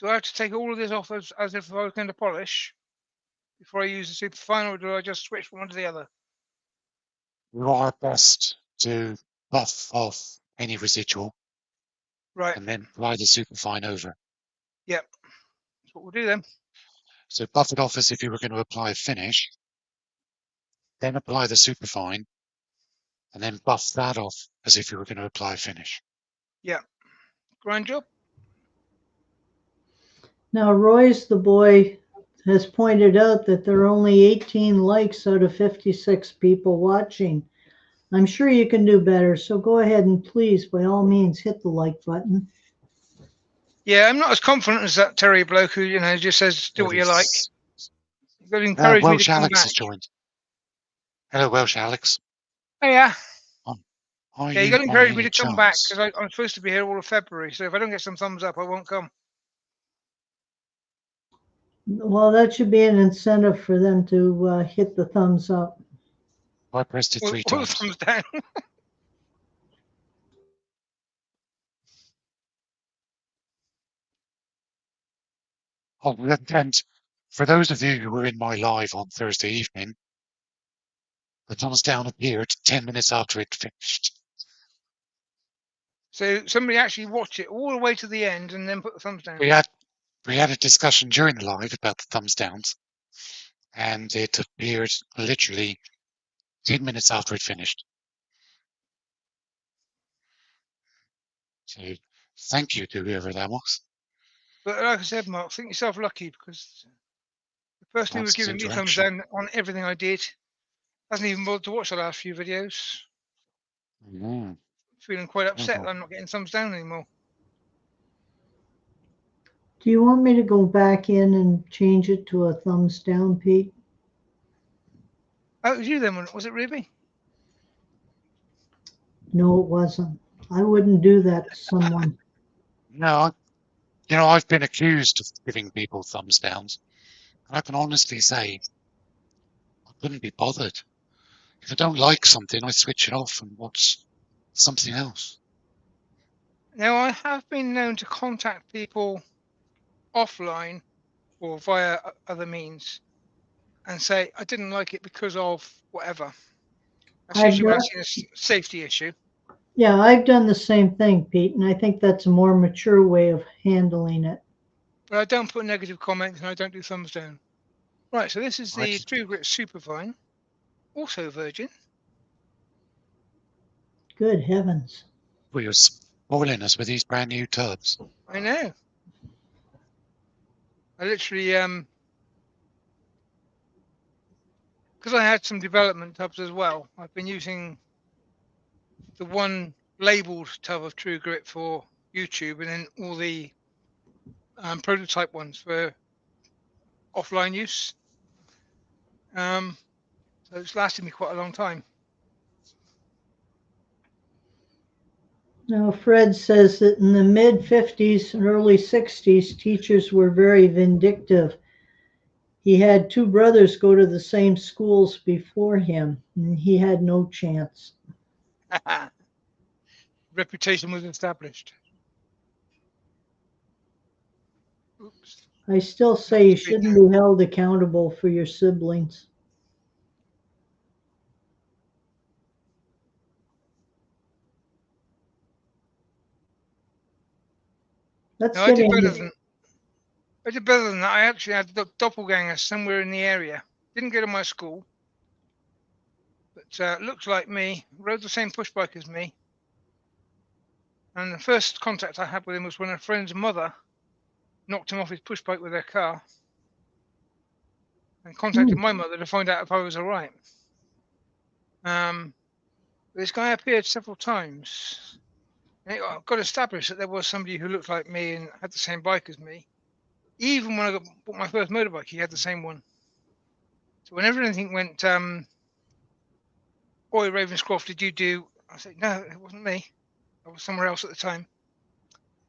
do I have to take all of this off as if I was going to polish before I use the superfine, or do I just switch from one to the other? You are best to buff off any residual Right. and then apply the superfine over. Yep. That's what we'll do then. So buff it off as if you were going to apply a finish, then apply the superfine, and then buff that off as if you were going to apply a finish. Yep. Grand job. Now, Roy's the boy has pointed out that there are only 18 likes out of 56 people watching. I'm sure you can do better, so go ahead and please, by all means, hit the like button. Yeah, I'm not as confident as that Terry bloke who, just says, do what you like. You've got to encourage me to Welsh come Alex back. has joined. Hello, Welsh Alex. Oh, yeah. Are Yeah, you you got to by encourage me any to come back chance? because I'm supposed to be here all of February. So if I don't get some thumbs up, I won't come. Well, that should be an incentive for them to hit the thumbs up. I pressed it Or 3 the times. thumbs down. Oh, and for those of you who were in my live on Thursday evening, the thumbs down appeared 10 minutes after it finished. So somebody actually watched it all the way to the end and then put the thumbs down. We had a discussion during the live about the thumbs downs, and it appeared literally 10 minutes after it finished. So thank you to whoever that was. But like I said, Mark, think yourself lucky because the person who was That's giving me thumbs interaction. down on everything I did hasn't even bothered to watch the last few videos. Mm. Feeling quite upset Oh, that I'm not getting thumbs down anymore. Do you want me to go back in and change it to a thumbs down, Pete? Oh, it was you then, was it, Ruby? No, it wasn't. I wouldn't do that to someone. no, I've been accused of giving people thumbs downs, and I can honestly say I couldn't be bothered. If I don't like something, I switch it off and watch something else. Now, I have been known to contact people offline or via other means and say, I didn't like it because of whatever. That's I've usually when done, I see a safety issue. yeah, I've done the same thing, Pete, and I think that's a more mature way of handling it. But I don't put negative comments and I don't do thumbs down. Right, so this is the Right? True Grit Superfine, also virgin. Good heavens. Well, you're spoiling us with these brand new tubs. I know. I literally, because I had some development tubs as well, I've been using the one labeled tub of True Grit for YouTube and then all the prototype ones for offline use. So it's lasted me quite a long time. Now, Fred says that in the mid 50s and early 60s, teachers were very vindictive. He had two brothers go to the same schools before him, and he had no chance. Reputation was established. Oops. I still Not say you speak shouldn't now. be held accountable for your siblings. Let's No, I get did better into than I did better than that. I actually had doppelgangers somewhere in the area. Didn't go to my school, but looked like me, rode the same push bike as me. And the first contact I had with him was when a friend's mother knocked him off his push bike with her car and contacted my mother to find out if I was all right. This guy appeared several times. And it got established that there was somebody who looked like me and had the same bike as me. Even when I bought my first motorbike, he had the same one. So whenever anything went, "Oi, Ravenscroft, did you do?" I said, "No, it wasn't me. I was somewhere else at the time."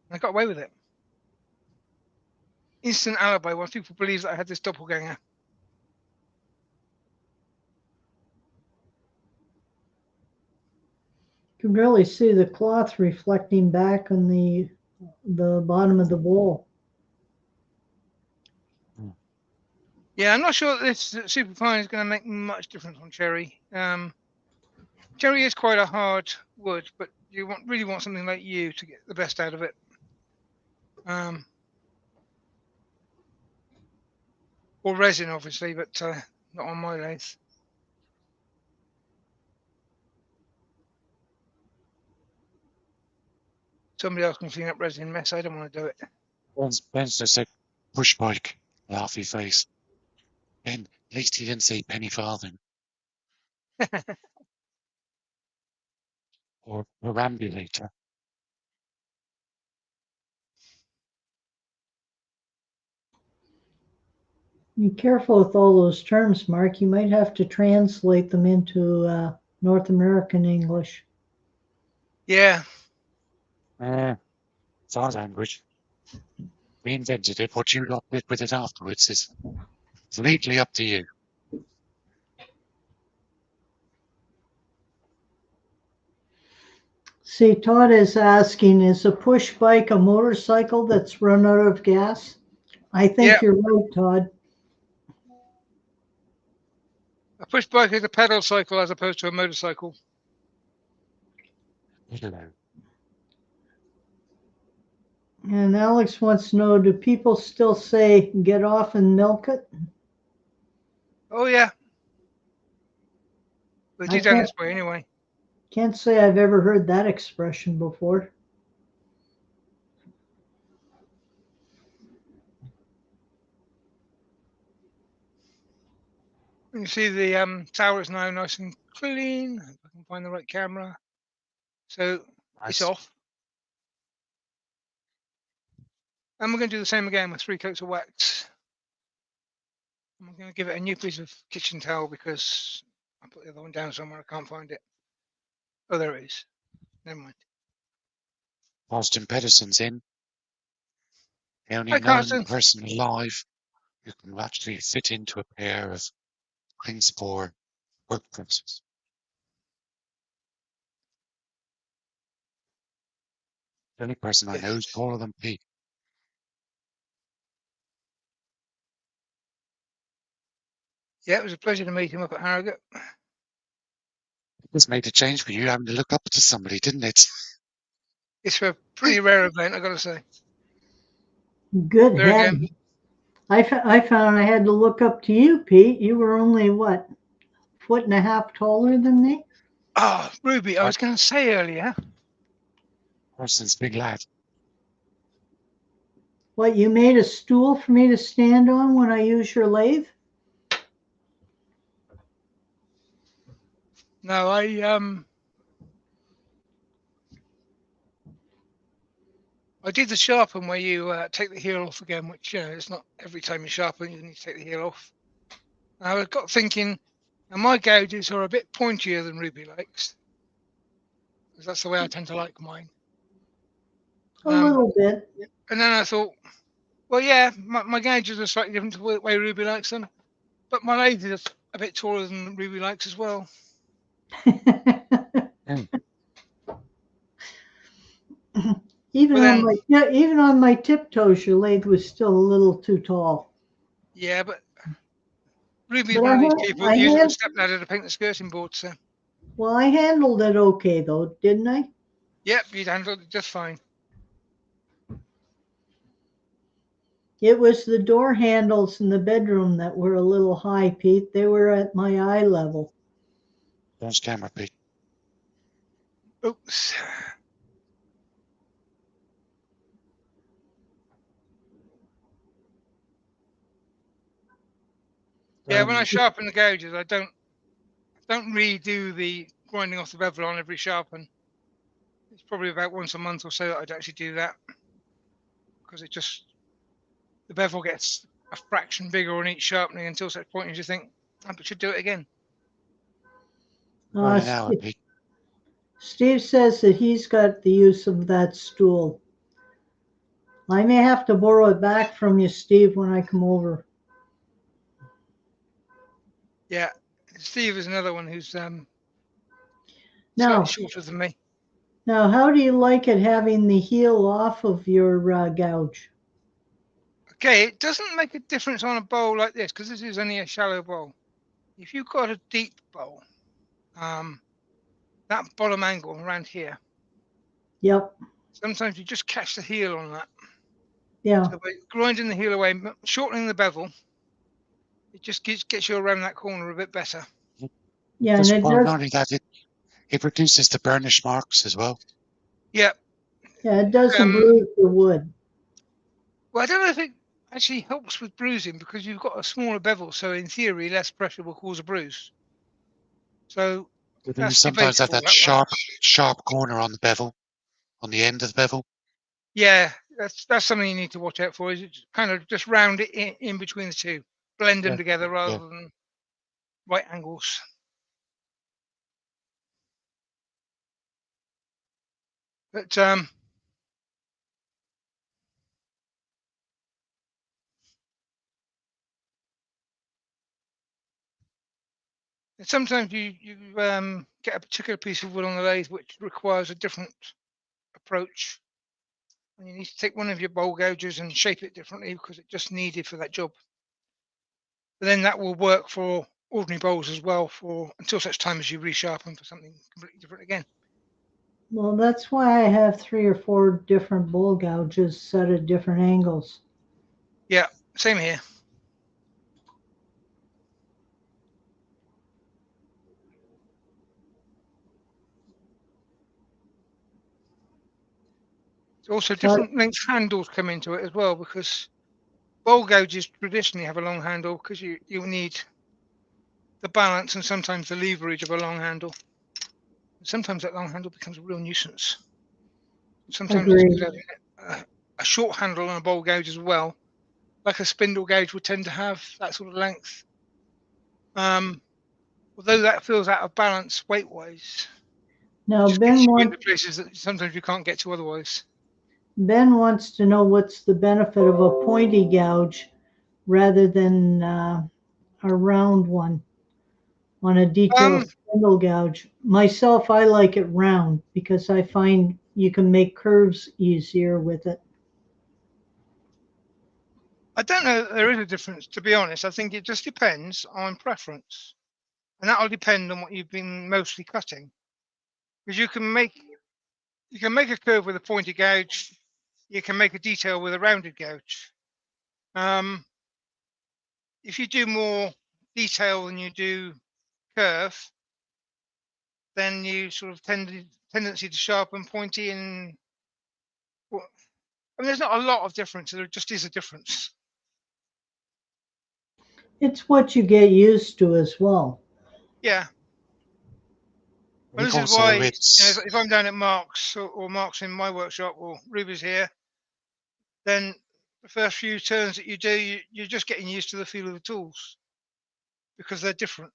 And I got away with it. Instant alibi once people believed that I had this doppelganger. You can really see the cloth reflecting back on the bottom of the bowl. Yeah, I'm not sure that this superfine is going to make much difference on cherry. Cherry is quite a hard wood, but you really want something like you to get the best out of it. Or resin, obviously, but not on my lathe. Somebody else can clean up resin mess. I don't want to do it. Ben's just said push bike, laughy face. Ben, at least he didn't say penny farthing. Or perambulator. Be careful with all those terms, Mark. You might have to translate them into North American English. Yeah. It's our language. We invented it. What you lot did with it afterwards is completely up to you. See, Todd is asking, is a push bike a motorcycle that's run out of gas? I think Yeah. you're right, Todd. A push bike is a pedal cycle as opposed to a motorcycle. Hello. And Alex wants to know, do people still say get off and milk it? Oh, yeah. They I do down this way anyway. can't say I've ever heard that expression before. You can see the tower is now nice and clean. If I can find the right camera. So it's Nice. off. And we're going to do the same again with 3 coats of wax. I'm going to give it a new piece of kitchen towel because I put the other one down somewhere. I can't find it. Oh, there it is. Never mind. Austin Pedersen's in. The only Hi, known Carson. person alive who can actually fit into a pair of Klingspor work presses. The only person I know is Yes. taller than Pete. Yeah, it was a pleasure to meet him up at Harrogate. This made a change for you having to look up to somebody, didn't it? It's a pretty rare event, I got to say. Good There again. head. I found I had to look up to you, Pete. You were only, what, 1.5 feet taller than me? Oh, Ruby, I was going to say earlier. Person's big lad. What, you made a stool for me to stand on when I use your lathe? No, I did the sharpen where you take the heel off again, which it's not every time you sharpen you need to take the heel off. And I got thinking, and my gouges are a bit pointier than Ruby likes, because that's the way I tend to like mine. A little bit. And then I thought, well, yeah, my gouges are slightly different to the way Ruby likes them, but my lathe is a bit taller than Ruby likes as well. Even on my tiptoes, your lathe was still a little too tall. Yeah, but Ruby's But one of these people that I uses a had, stepladder to paint the skirting board. So, well, I handled it okay though, didn't I? yep, you handled it just fine. It was the door handles in the bedroom that were a little high, Pete. They were at my eye level. There's camera, Pete. Oops. Yeah, when I sharpen the gouges, I don't redo the grinding off the bevel on every sharpen. It's probably about once a month or so that I'd actually do that, because it just the bevel gets a fraction bigger on each sharpening until such point as you think, I should do it again. Uh, Right now, it'd be Steve says that he's got the use of that stool. I may have to borrow it back from you, Steve, when I come over. Yeah, Steve is another one who's slightly Now, shorter than me. now, how do you like it having the heel off of your gouge? Okay, it doesn't make a difference on a bowl like this because this is only a shallow bowl. If you've got a deep bowl, that bottom angle around here, Yep. sometimes you just catch the heel on that. Yeah. So by grinding the heel away, shortening the bevel, it just gets you around that corner a bit better. Yeah, and just it well, does. not only that, it reduces the burnish marks as well. Yeah. Yeah, it doesn't Um, bruise the wood. well, I don't know if it actually helps with bruising because you've got a smaller bevel, so in theory, less pressure will cause a bruise. So But then you that's sometimes have debatable, that that one. sharp corner on the bevel, on the end of the bevel. Yeah, that's something you need to watch out for. Is it kind of just round it in between the two, blend them Yeah. together Yeah. rather than right angles. But sometimes you get a particular piece of wood on the lathe which requires a different approach, and you need to take one of your bowl gouges and shape it differently because it's just needed for that job. But then that will work for ordinary bowls as well for until such time as you resharpen for something completely different again. Well, that's why I have 3 or 4 different bowl gouges set at different angles. Yeah, same here. Also, But different length handles come into it as well because bowl gouges traditionally have a long handle because you need the balance and sometimes the leverage of a long handle. Sometimes that long handle becomes a real nuisance. Sometimes it's agreed. good having a short handle on a bowl gouge as well, like a spindle gauge would tend to have that sort of length. Although that feels out of balance weight-wise, it Now just gets you into places that sometimes you can't get to otherwise. Ben wants to know what's the benefit of a pointy gouge rather than a round one on a detail Um, spindle gouge. Myself, I like it round because I find you can make curves easier with it. I don't know that there is a difference, to be honest. I think it just depends on preference. And that'll depend on what you've been mostly cutting. Because you can make a curve with a pointy gouge, you can make a detail with a rounded gouge. If you do more detail than you do curve, then you sort of tendency to sharpen pointy and well, I mean there's not a lot of difference, there just is a difference. It's what you get used to as well. Yeah. I And think this is also why it's if I'm down at Mark's or Mark's in my workshop or Ruby's here, then the first few turns that you do, you're just getting used to the feel of the tools because they're different.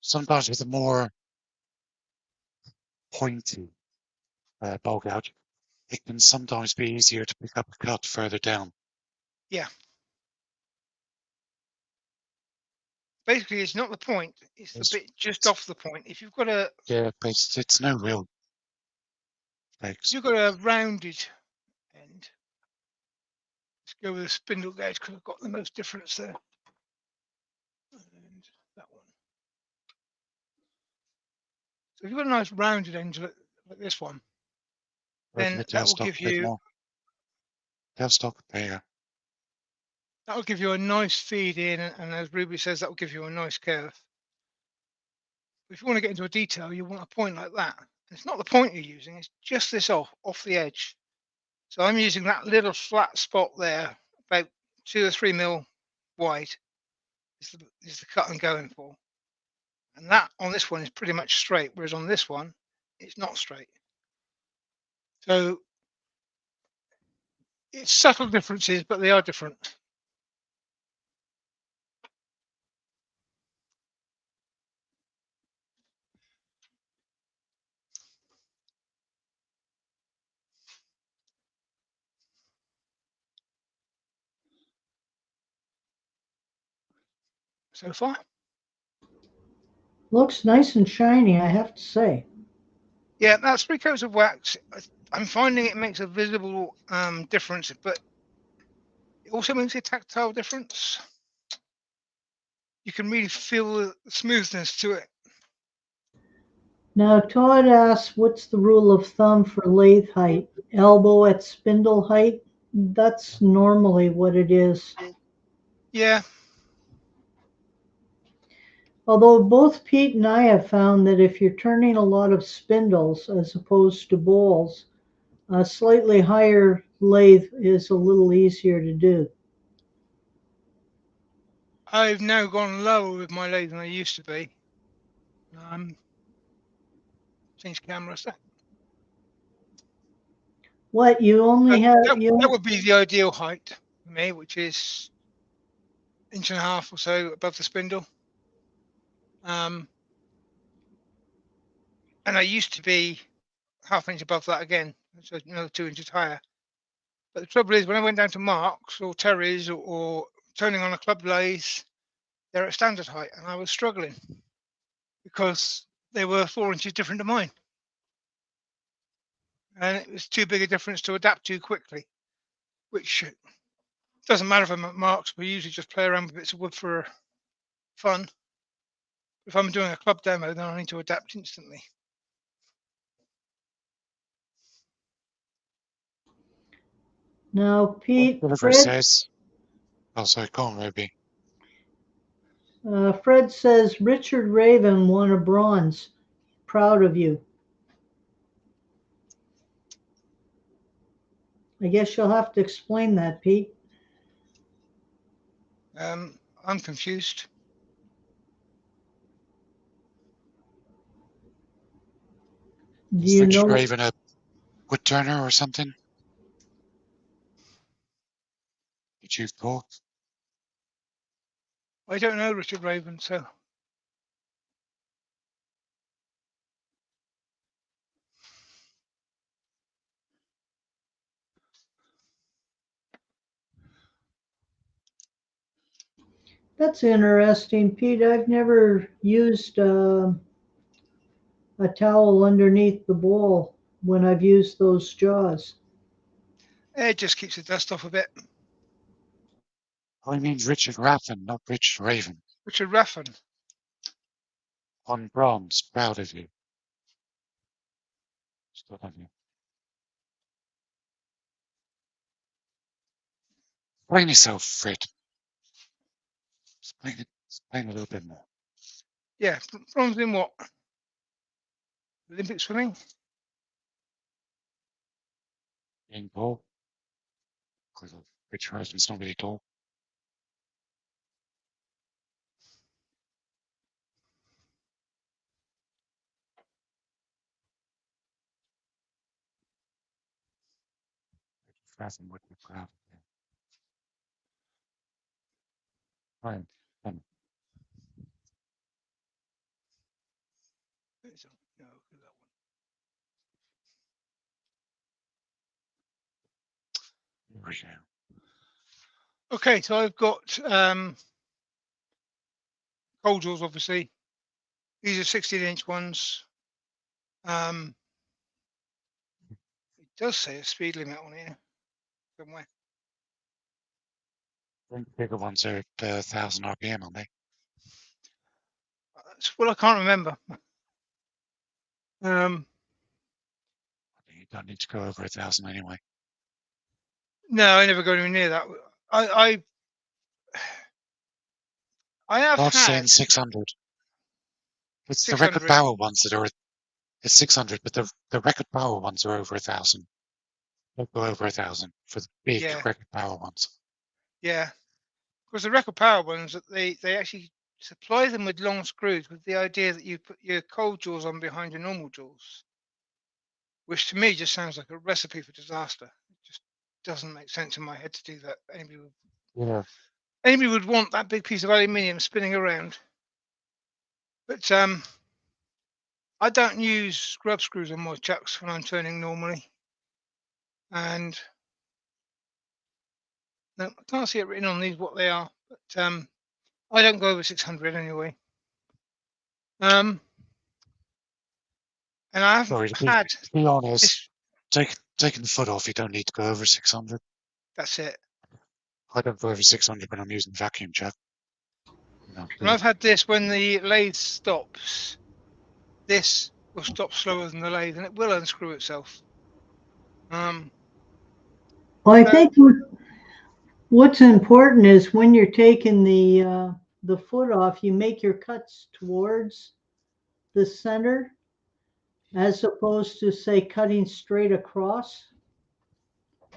sometimes with a more pointy bowl gouge, it can sometimes be easier to pick up a cut further down. Yeah. Basically, it's not the point; it's the bit just off the point. If you've got Yeah, but it's no real legs. a rounded end, let's go with a spindle gauge because I've got the most difference there. And that one. So if you've got a nice rounded end like this one, Working then the tailstock a bit more. Tailstock, there. that will give you a nice feed in, and as Ruby says, that will give you a nice curve. If you want to get into a detail, you want a point like that. It's not the point you're using; it's just this off the edge. So I'm using that little flat spot there, about 2 or 3 mil wide. Is the cut I'm going for, and that on this one is pretty much straight, whereas on this one, it's not straight. So It's subtle differences, but they are different. So far. Looks nice and shiny, I have to say. Yeah, that's 3 coats of wax. I'm finding it makes a visible difference, but it also makes a tactile difference. You can really feel the smoothness to it. Now, Todd asks, what's the rule of thumb for lathe height? Elbow at spindle height? That's normally what it is. Yeah, Although both Pete and I have found that if you're turning a lot of spindles as opposed to bowls, a slightly higher lathe is a little easier to do. I've now gone lower with my lathe than I used to be. Change camera set. What you only have That would be the ideal height for me, which is 1.5 inches or so above the spindle. And I used to be 1/2 inch above that again, so another 2 inches higher. But the trouble is, when I went down to Marks or Terry's or turning on a club lathe, they're at standard height, and I was struggling because they were 4 inches different to mine, and it was too big a difference to adapt to quickly. Which doesn't matter if I'm at Marks. We usually just play around with bits of wood for fun. If I'm doing a club demo, then I need to adapt instantly. now, Pete, Whatever says. Oh, sorry, go on, Ruby. Fred says Richard Raven won a bronze. Proud of you. I guess you'll have to explain that, Pete. I'm confused. Do Is you Richard know? Raven a wood turner or something? That you've taught? I don't know Richard Raven, so That's interesting, Pete. I've never used a towel underneath the bowl when I've used those jaws. it just keeps the dust off a bit. Oh, he means Richard Raffin, not Richard Raven. Richard Raffin. On bronze, proud of you. Still have you. Explain yourself, Fred. Explain a little bit more. Yeah, bronze in what? Olympic swimming? Being tall. Because Richard Raven's not really tall. Richard Raven would be proud of you. Fine. Fine. No, that Here we go. one. Okay, so I've got cold jaws, obviously. These are 16-inch ones. It does say a speed limit on here somewhere. I think the bigger ones are 1,000 RPM, aren't they? Well, I can't remember. You don't need to go over 1,000 anyway. No, I never go anywhere near that. I have God's saying had 600. It's the record 600. power ones that are. It's 600, but the record power ones are over 1,000. Don't go over 1,000 for the big Yeah, record power ones. yeah. Because the record power ones, they actually supply them with long screws with the idea that you put your cold jaws on behind your normal jaws, which to me just sounds like a recipe for disaster. Just doesn't make sense in my head to do that. Yeah. Anybody would want that big piece of aluminium spinning around. But I don't use scrub screws on my chucks when I'm turning normally. And no, I can't see it written on these what they are, but I don't go over 600 anyway. And I haven't Sorry, had to be honest, this. taking the foot off, you don't need to go over 600. That's it. I don't go over 600 when I'm using vacuum chuck. No, And I've had this when the lathe stops. This will stop slower than the lathe, and it will unscrew itself. Well, I think what's important is when you're taking the foot off, you make your cuts towards the center as opposed to, say, cutting straight across.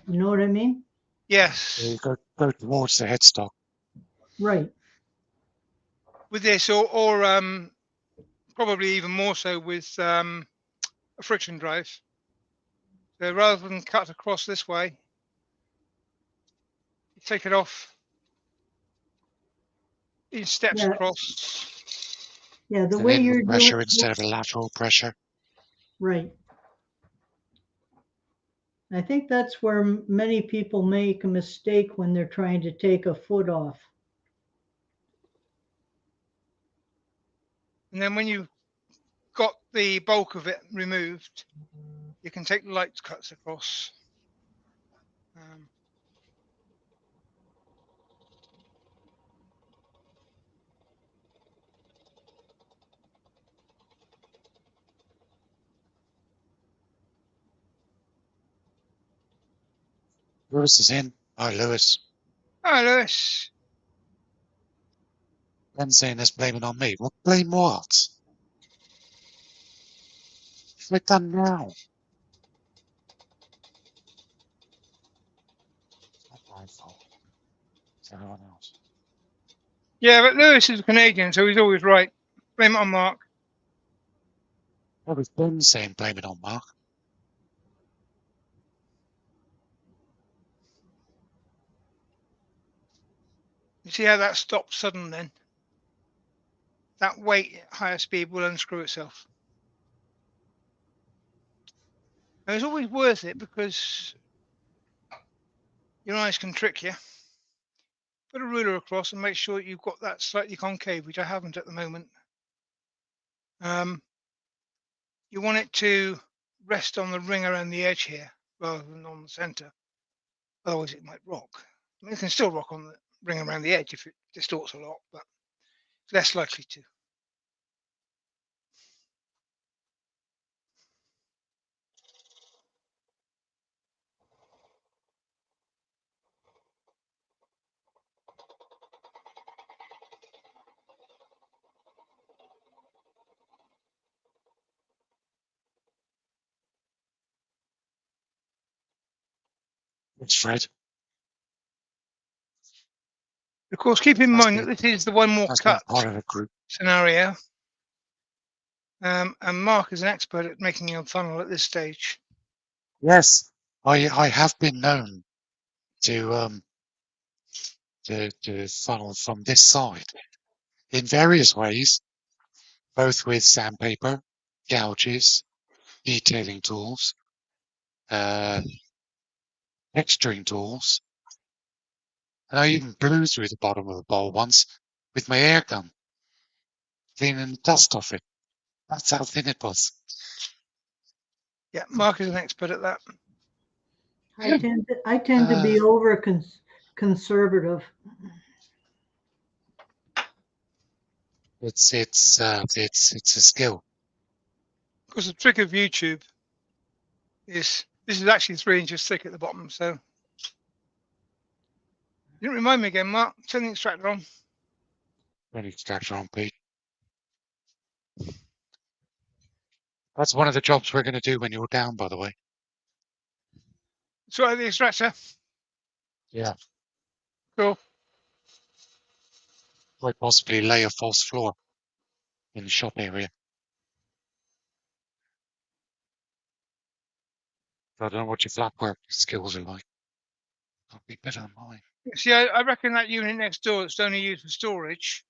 You know what I mean? Yes. you go towards the headstock. Right. With this, or probably even more so with a friction drive. So rather than cut across this way, you take it off in steps Yeah. across. Yeah. The An way inward you're doing pressure instead of a lateral pressure. right. I think that's where many people make a mistake when they're trying to take a foot off. And then when you've got the bulk of it removed, you can take light cuts across. Lewis is in. Hi, Lewis. Hi, Lewis. Ben saying this blaming on me. Well, blame what? What's I done now? It's not my fault. It's everyone else. Yeah, but Lewis is a Canadian, so he's always right. Blame it on Mark. That was Ben saying blame it on Mark. You see how that stops sudden then? That weight at higher speed will unscrew itself. And it's always worth it because your eyes can trick you. Put a ruler across and make sure you've got that slightly concave, which I haven't at the moment. You want it to rest on the ring around the edge here rather than on the center. Otherwise it might rock. I mean, it can still rock on the ring around the edge if it distorts a lot, but it's less likely to. It's Fred. Of course, keep in mind that this is the one more That's been cut part of the group. scenario. And Mark is an expert at making a funnel at this stage. Yes, I have been known to funnel from this side in various ways, both with sandpaper, gouges, detailing tools, texturing tools, and I even blew through the bottom of the bowl once with my air gun, cleaning the dust off it. That's how thin it was. Yeah, Mark is an expert at that. I tend to be over conservative. It's a skill. Because the trick of YouTube is this is actually 3 inches thick at the bottom. So you didn't remind me again, Mark. Turn the extractor on. Turn the extractor on, Pete. That's one of the jobs we're going to do when you're down, by the way. Sort out the extractor. Yeah. Cool. Quite possibly lay a false floor in the shop area. I don't know what your flat work skills are like. That'll be better than mine. See, I reckon that unit next door that's only used for storage,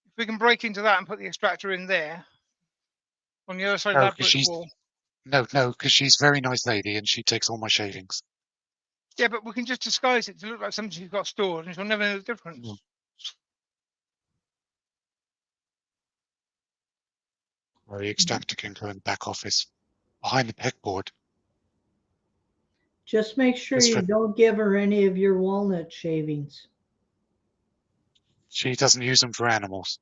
if we can break into that and put the extractor in there, on the other side of No, that because brick wall. she's a very nice lady and she takes all my shavings. Yeah, but we can just disguise it to look like something she's got stored, and she'll never know the difference. Mm. Or the extractor can go in the back office, behind the pegboard. Just make sure Just you for, don't give her any of your walnut shavings. she doesn't use them for animals.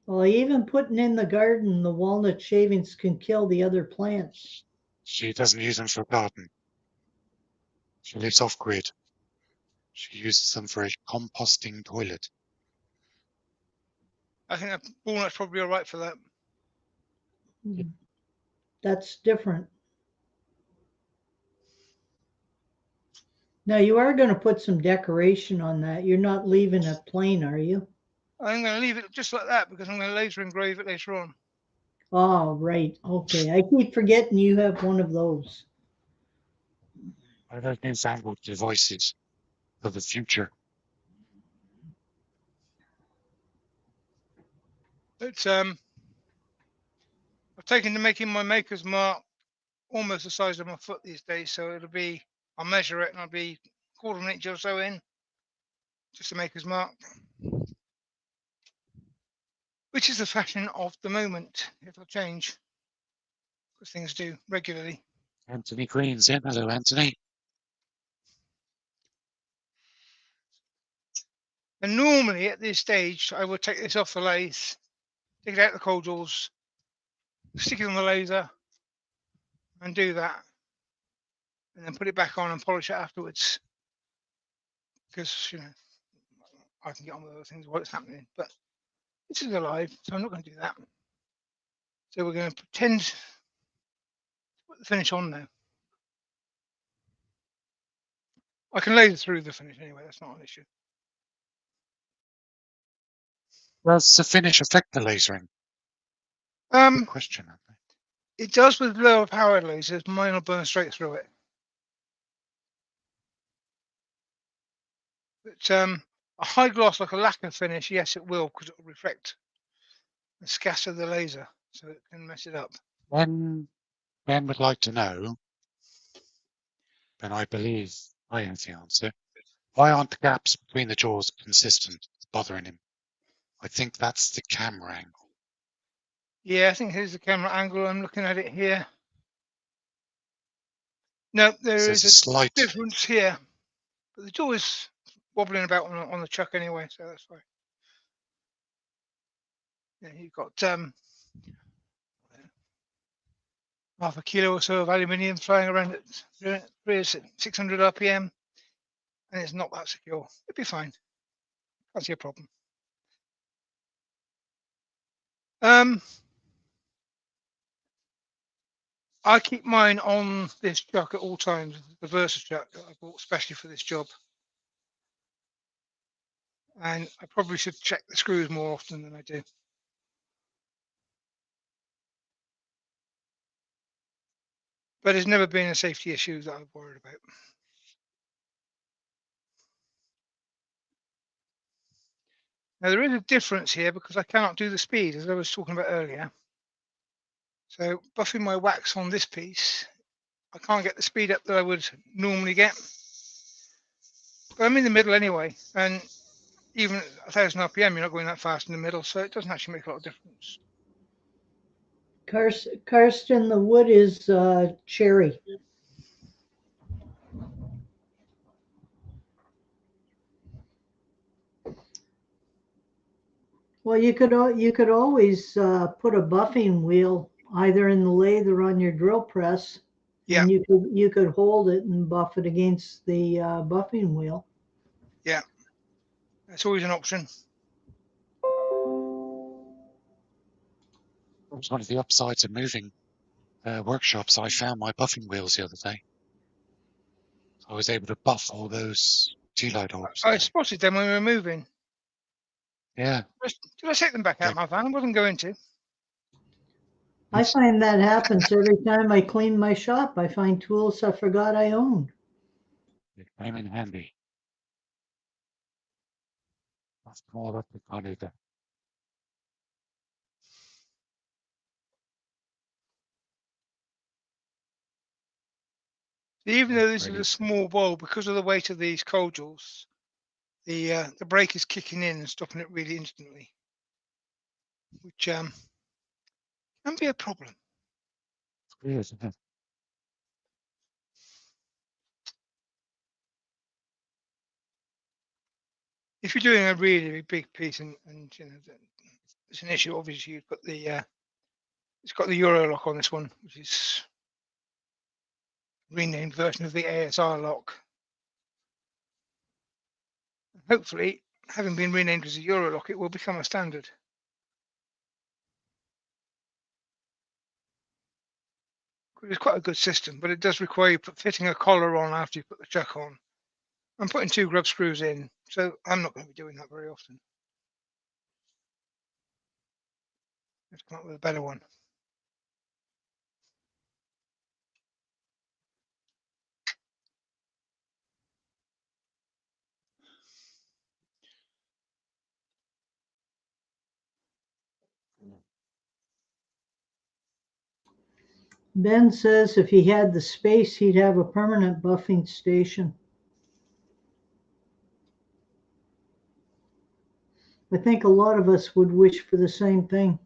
Well, even putting in the garden, the walnut shavings can kill the other plants. She doesn't use them for garden. She lives off grid. She uses them for a composting toilet. I think that walnut's probably all right for that. That's different. Now you are going to put some decoration on that. You're not leaving it plain, are you? I'm going to leave it just like that because I'm going to laser engrave it later on. Oh, right. Okay. I keep forgetting you have one of those. I don't newfangled devices for the future. But I've taken to making my maker's mark almost the size of my foot these days, so it'll be, I'll measure it and I'll be quarter of an inch or so in, just to maker's mark, which is the fashion of the moment. It'll change because things do regularly. Anthony Green's in. Hello, Anthony. And normally at this stage, I would take this off the lathe, take it out the cold jaws, stick it on the laser, and do that, and then put it back on and polish it afterwards. Because I can get on with other things while it's happening. But this is alive, so I'm not going to do that. So we're going to pretend to put the finish on now. I can laser through the finish anyway. That's not an issue. Does the finish affect the lasering? Good question. It does with lower powered lasers. Mine will burn straight through it. But a high gloss, like a lacquer finish, yes, it will, because it will reflect and scatter the laser, so it can mess it up. Ben would like to know, and I believe I have the answer, why aren't the gaps between the jaws consistent? It's bothering him. I think that's the camera angle. Yeah, I think here's the camera angle. I'm looking at it here. No, there There's is a slight difference here, but the jaw is wobbling about on the chuck anyway, so that's fine. Yeah, you've got half a kilo or so of aluminium flying around at 600 RPM, and it's not that secure. It'll be fine. Can't see a problem. I keep mine on this chuck at all times, the Versa chuck that I bought especially for this job. And I probably should check the screws more often than I do. But it's never been a safety issue that I've worried about. Now there is a difference here because I cannot do the speed as I was talking about earlier. So buffing my wax on this piece, I can't get the speed up that I would normally get. But I'm in the middle anyway, and even at 1,000 RPM, you're not going that fast in the middle, so it doesn't actually make a lot of difference. Karsten, the wood is cherry. Well, you could always put a buffing wheel either in the lathe or on your drill press, Yeah. and you could hold it and buff it against the buffing wheel. Yeah, that's always an option. It was one of the upsides of moving workshops. I found my buffing wheels the other day. I was able to buff all those T-light orbs. I spotted them when we were moving. Yeah. Did I take them back out of my van? I wasn't going to. I find that happens every time I clean my shop. I find tools I forgot I owned. It came in handy. That's more up the kind of Even though this is ready. a small bowl, because of the weight of these cordials, the brake is kicking in and stopping it really instantly, which can be a problem. It's weird, isn't it? If you're doing a really big piece and you know it's an issue, obviously you've got the it's got the Euro lock on this one, which is renamed version of the ASR lock. Hopefully, having been renamed as a Euro lock, it will become a standard. It's quite a good system, but it does require you fitting a collar on after you put the chuck on. I'm putting 2 grub screws in, so I'm not going to be doing that very often. Let's come up with a better one. Ben says if he had the space, he'd have a permanent buffing station. I think a lot of us would wish for the same thing.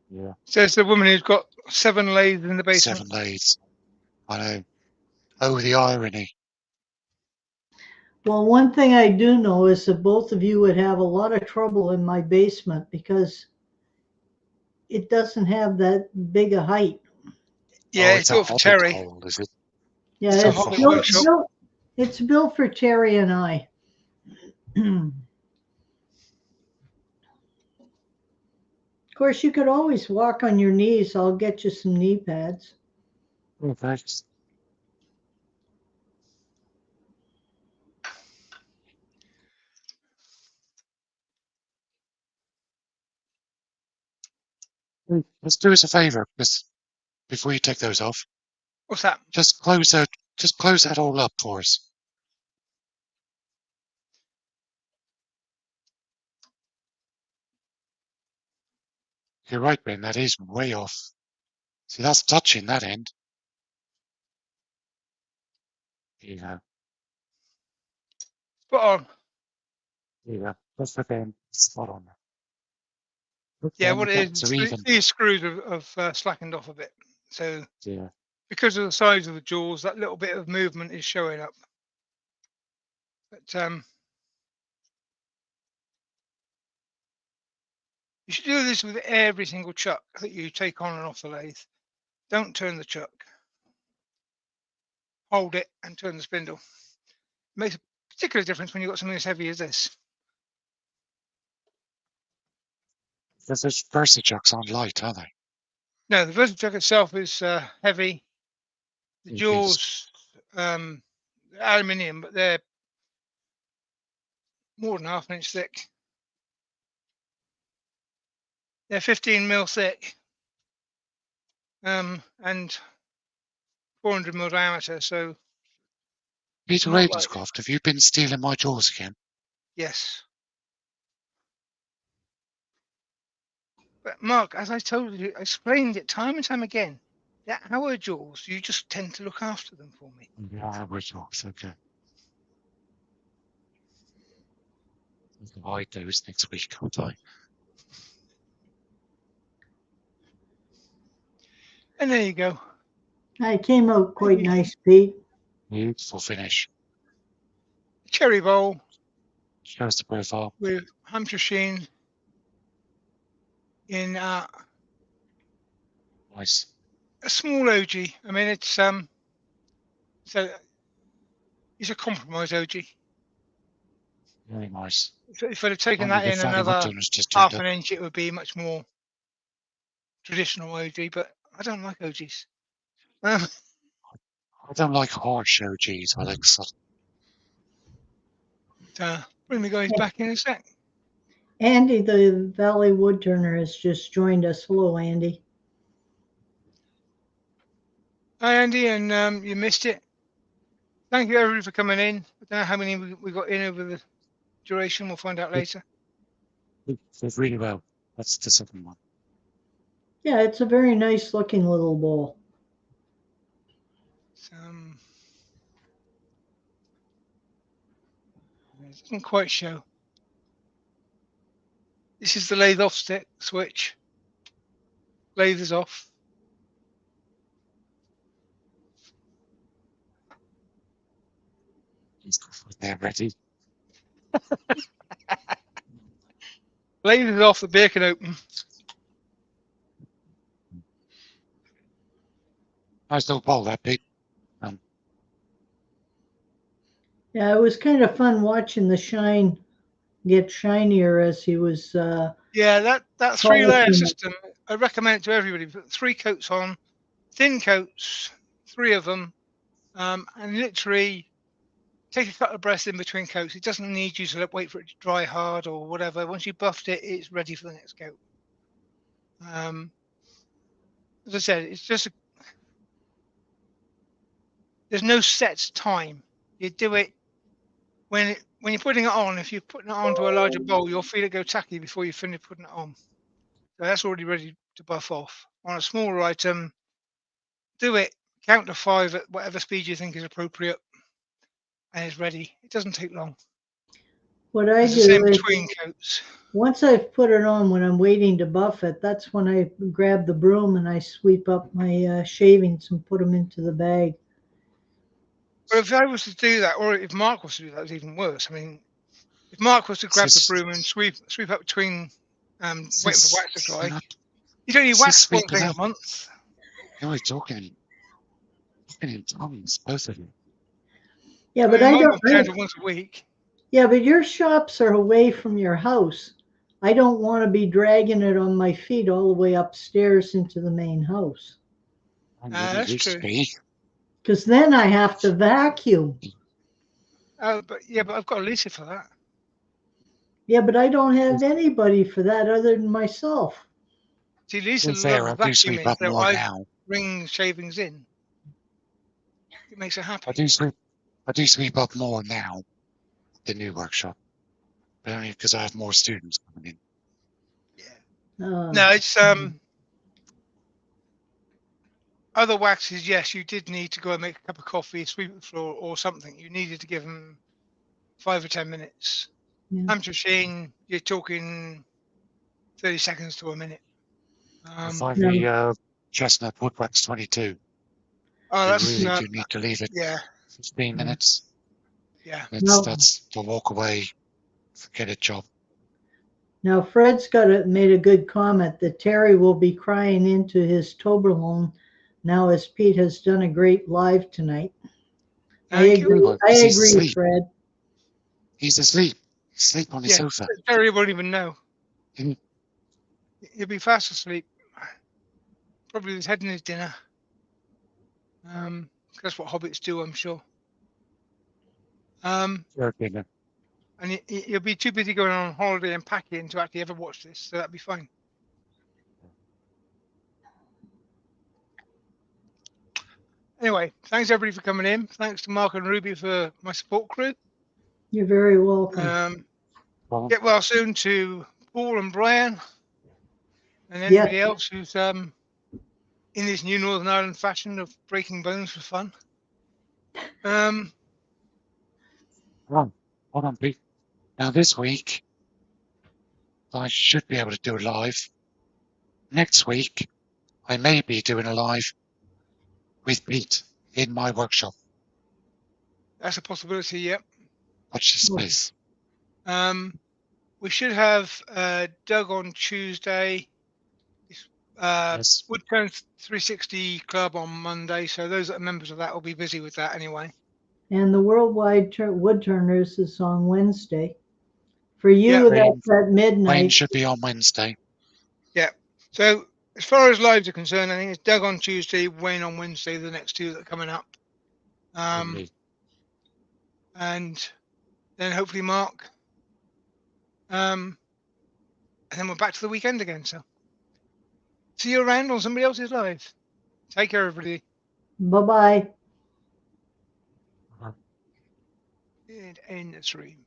Yeah. Says the woman who's got 7 lathes in the basement. 7 lathes. I know. Oh, the irony. Well, one thing I do know is that both of you would have a lot of trouble in my basement because it doesn't have that big a height. Yeah, Oh, it's it's a built for hobbit Terry. hole, is it? Yeah, It's a it's Hobbit built, workshop. it's built for Terry and I. Of course, you could always walk on your knees. I'll get you some knee pads. Oh, thanks. Let's do us a favour, because before you take those off, What's that? just close that all up for us. You're right, Ben, that is way off. See, that's touching that end. Yeah, Spot on. yeah. That's the Ben. Spot on. Look, Yeah, Ben, what the it gaps is, are even. these screws have slackened off a bit. So Yeah. because of the size of the jaws, that little bit of movement is showing up. But you should do this with every single chuck that you take on and off the lathe. Don't turn the chuck. Hold it and turn the spindle. It makes a particular difference when you've got something as heavy as this. Because those Versachucks aren't light, are they? No, the vertical chuck itself is heavy. The It is. jaws, aluminium, but they're more than half an inch thick. They're 15 mil thick, and 400 mil diameter. So Peter not light. Ravenscroft, have you been stealing my jaws again? Yes. But Mark, as I told you, I explained it time and time again. They're our jaws. You just tend to look after them for me. Yeah, we're jaws, okay. I'll hide those next week, can't I? And there you go. It came out quite nice, Pete. Beautiful finish. Cherry bowl Shows the profile. with Hampshire sheen in Nice. a small OG. I mean, it's so it's a compromise OG. Very nice. So if I'd have taken Only that the in fatty wood another donors just turned half up. an inch, it would be much more traditional OG. But I don't like OGs. I don't like harsh OGs. I like subtle. Bring the guys back in a sec. Andy, the Valley Wood Turner, has just joined us. Hello, Andy. Hi, Andy, and you missed it. Thank you everybody for coming in. I don't know how many we got in over the duration. We'll find out later. It did really well. That's the second one. Yeah, it's a very nice looking little bowl. It doesn't quite show. This is the lathe off stick switch. Lathe is off. They're ready. Lathe is off. The beer can open. Nice little bowl, that big. Yeah, it was kind of fun watching the shine get shinier as he was. Yeah, that three-layer polishing it. system. I recommend it to everybody. Put 3 coats on, thin coats, 3 of them, and literally take a couple of breaths in between coats. It doesn't need you to wait for it to dry hard or whatever. Once you buffed it, it's ready for the next coat. As I said, it's just there's no set time. You do it when you're putting it on. If you're putting it onto a larger bowl, you'll feel it go tacky before you finish putting it on. So that's already ready to buff off. On a smaller item, do it, count to 5 at whatever speed you think is appropriate, and it's ready. It doesn't take long. What I It's the same do is between coats. once I've put it on, when I'm waiting to buff it, that's when I grab the broom and I sweep up my shavings and put them into the bag. But if I was to do that, or if Mark was to do that, it's even worse. I mean, if Mark was to grab the broom and sweep up between, waiting for wax to dry, you don't need wax one thing a month. Who are we talking in tongues, both of you? Yeah, but I don't. Once a week. Yeah, but your shops are away from your house. I don't want to be dragging it on my feet all the way upstairs into the main house. That's true. Because then I have to vacuum. Oh, but I've got Lisa for that. Yeah, but I don't have anybody for that other than myself. See, Lisa loves vacuuming, so I bring shavings in. It makes her happy. I do sweep up more now, the new workshop, but only because I have more students coming in. Yeah. No, it's other waxes. Yes, you did need to go and make a cup of coffee, sweep the floor, or something. You needed to give them 5 or 10 minutes. Hamster machine, you're talking 30 seconds to a minute. Chestnut wood wax 22. Oh, that's you really do need to leave it. 15 minutes. Yeah. That's the walk away, forget it job. Now Fred's made a good comment that Terry will be crying into his Toblerone now as Pete has done a great live tonight. I agree, Fred. He's asleep. Sleep on his sofa. Terry won't even know. He'll be fast asleep. Probably he's having his dinner. That's what hobbits do, I'm sure. And you'll be too busy going on holiday and packing to actually ever watch this, so that'd be fine. Anyway, thanks everybody for coming in. Thanks to Mark and Ruby for my support crew. You're very welcome. Get well soon to Paul and Brian and anybody else who's in this new Northern Ireland fashion of breaking bones for fun. Hold on, Pete. Now this week, I should be able to do a live. Next week, I may be doing a live with Pete in my workshop. That's a possibility, yep. Watch this space. We should have Doug on Tuesday. Woodturn 360 Club on Monday, so those that are members of that will be busy with that anyway. And the Worldwide Woodturners is on Wednesday. For you, that's at midnight. Wayne should be on Wednesday. Yeah. So as far as lives are concerned, I think it's Doug on Tuesday, Wayne on Wednesday, the next 2 that are coming up. And then hopefully Mark. And then we're back to the weekend again. So see you around on somebody else's live. Take care, everybody. Bye-bye. and end the stream.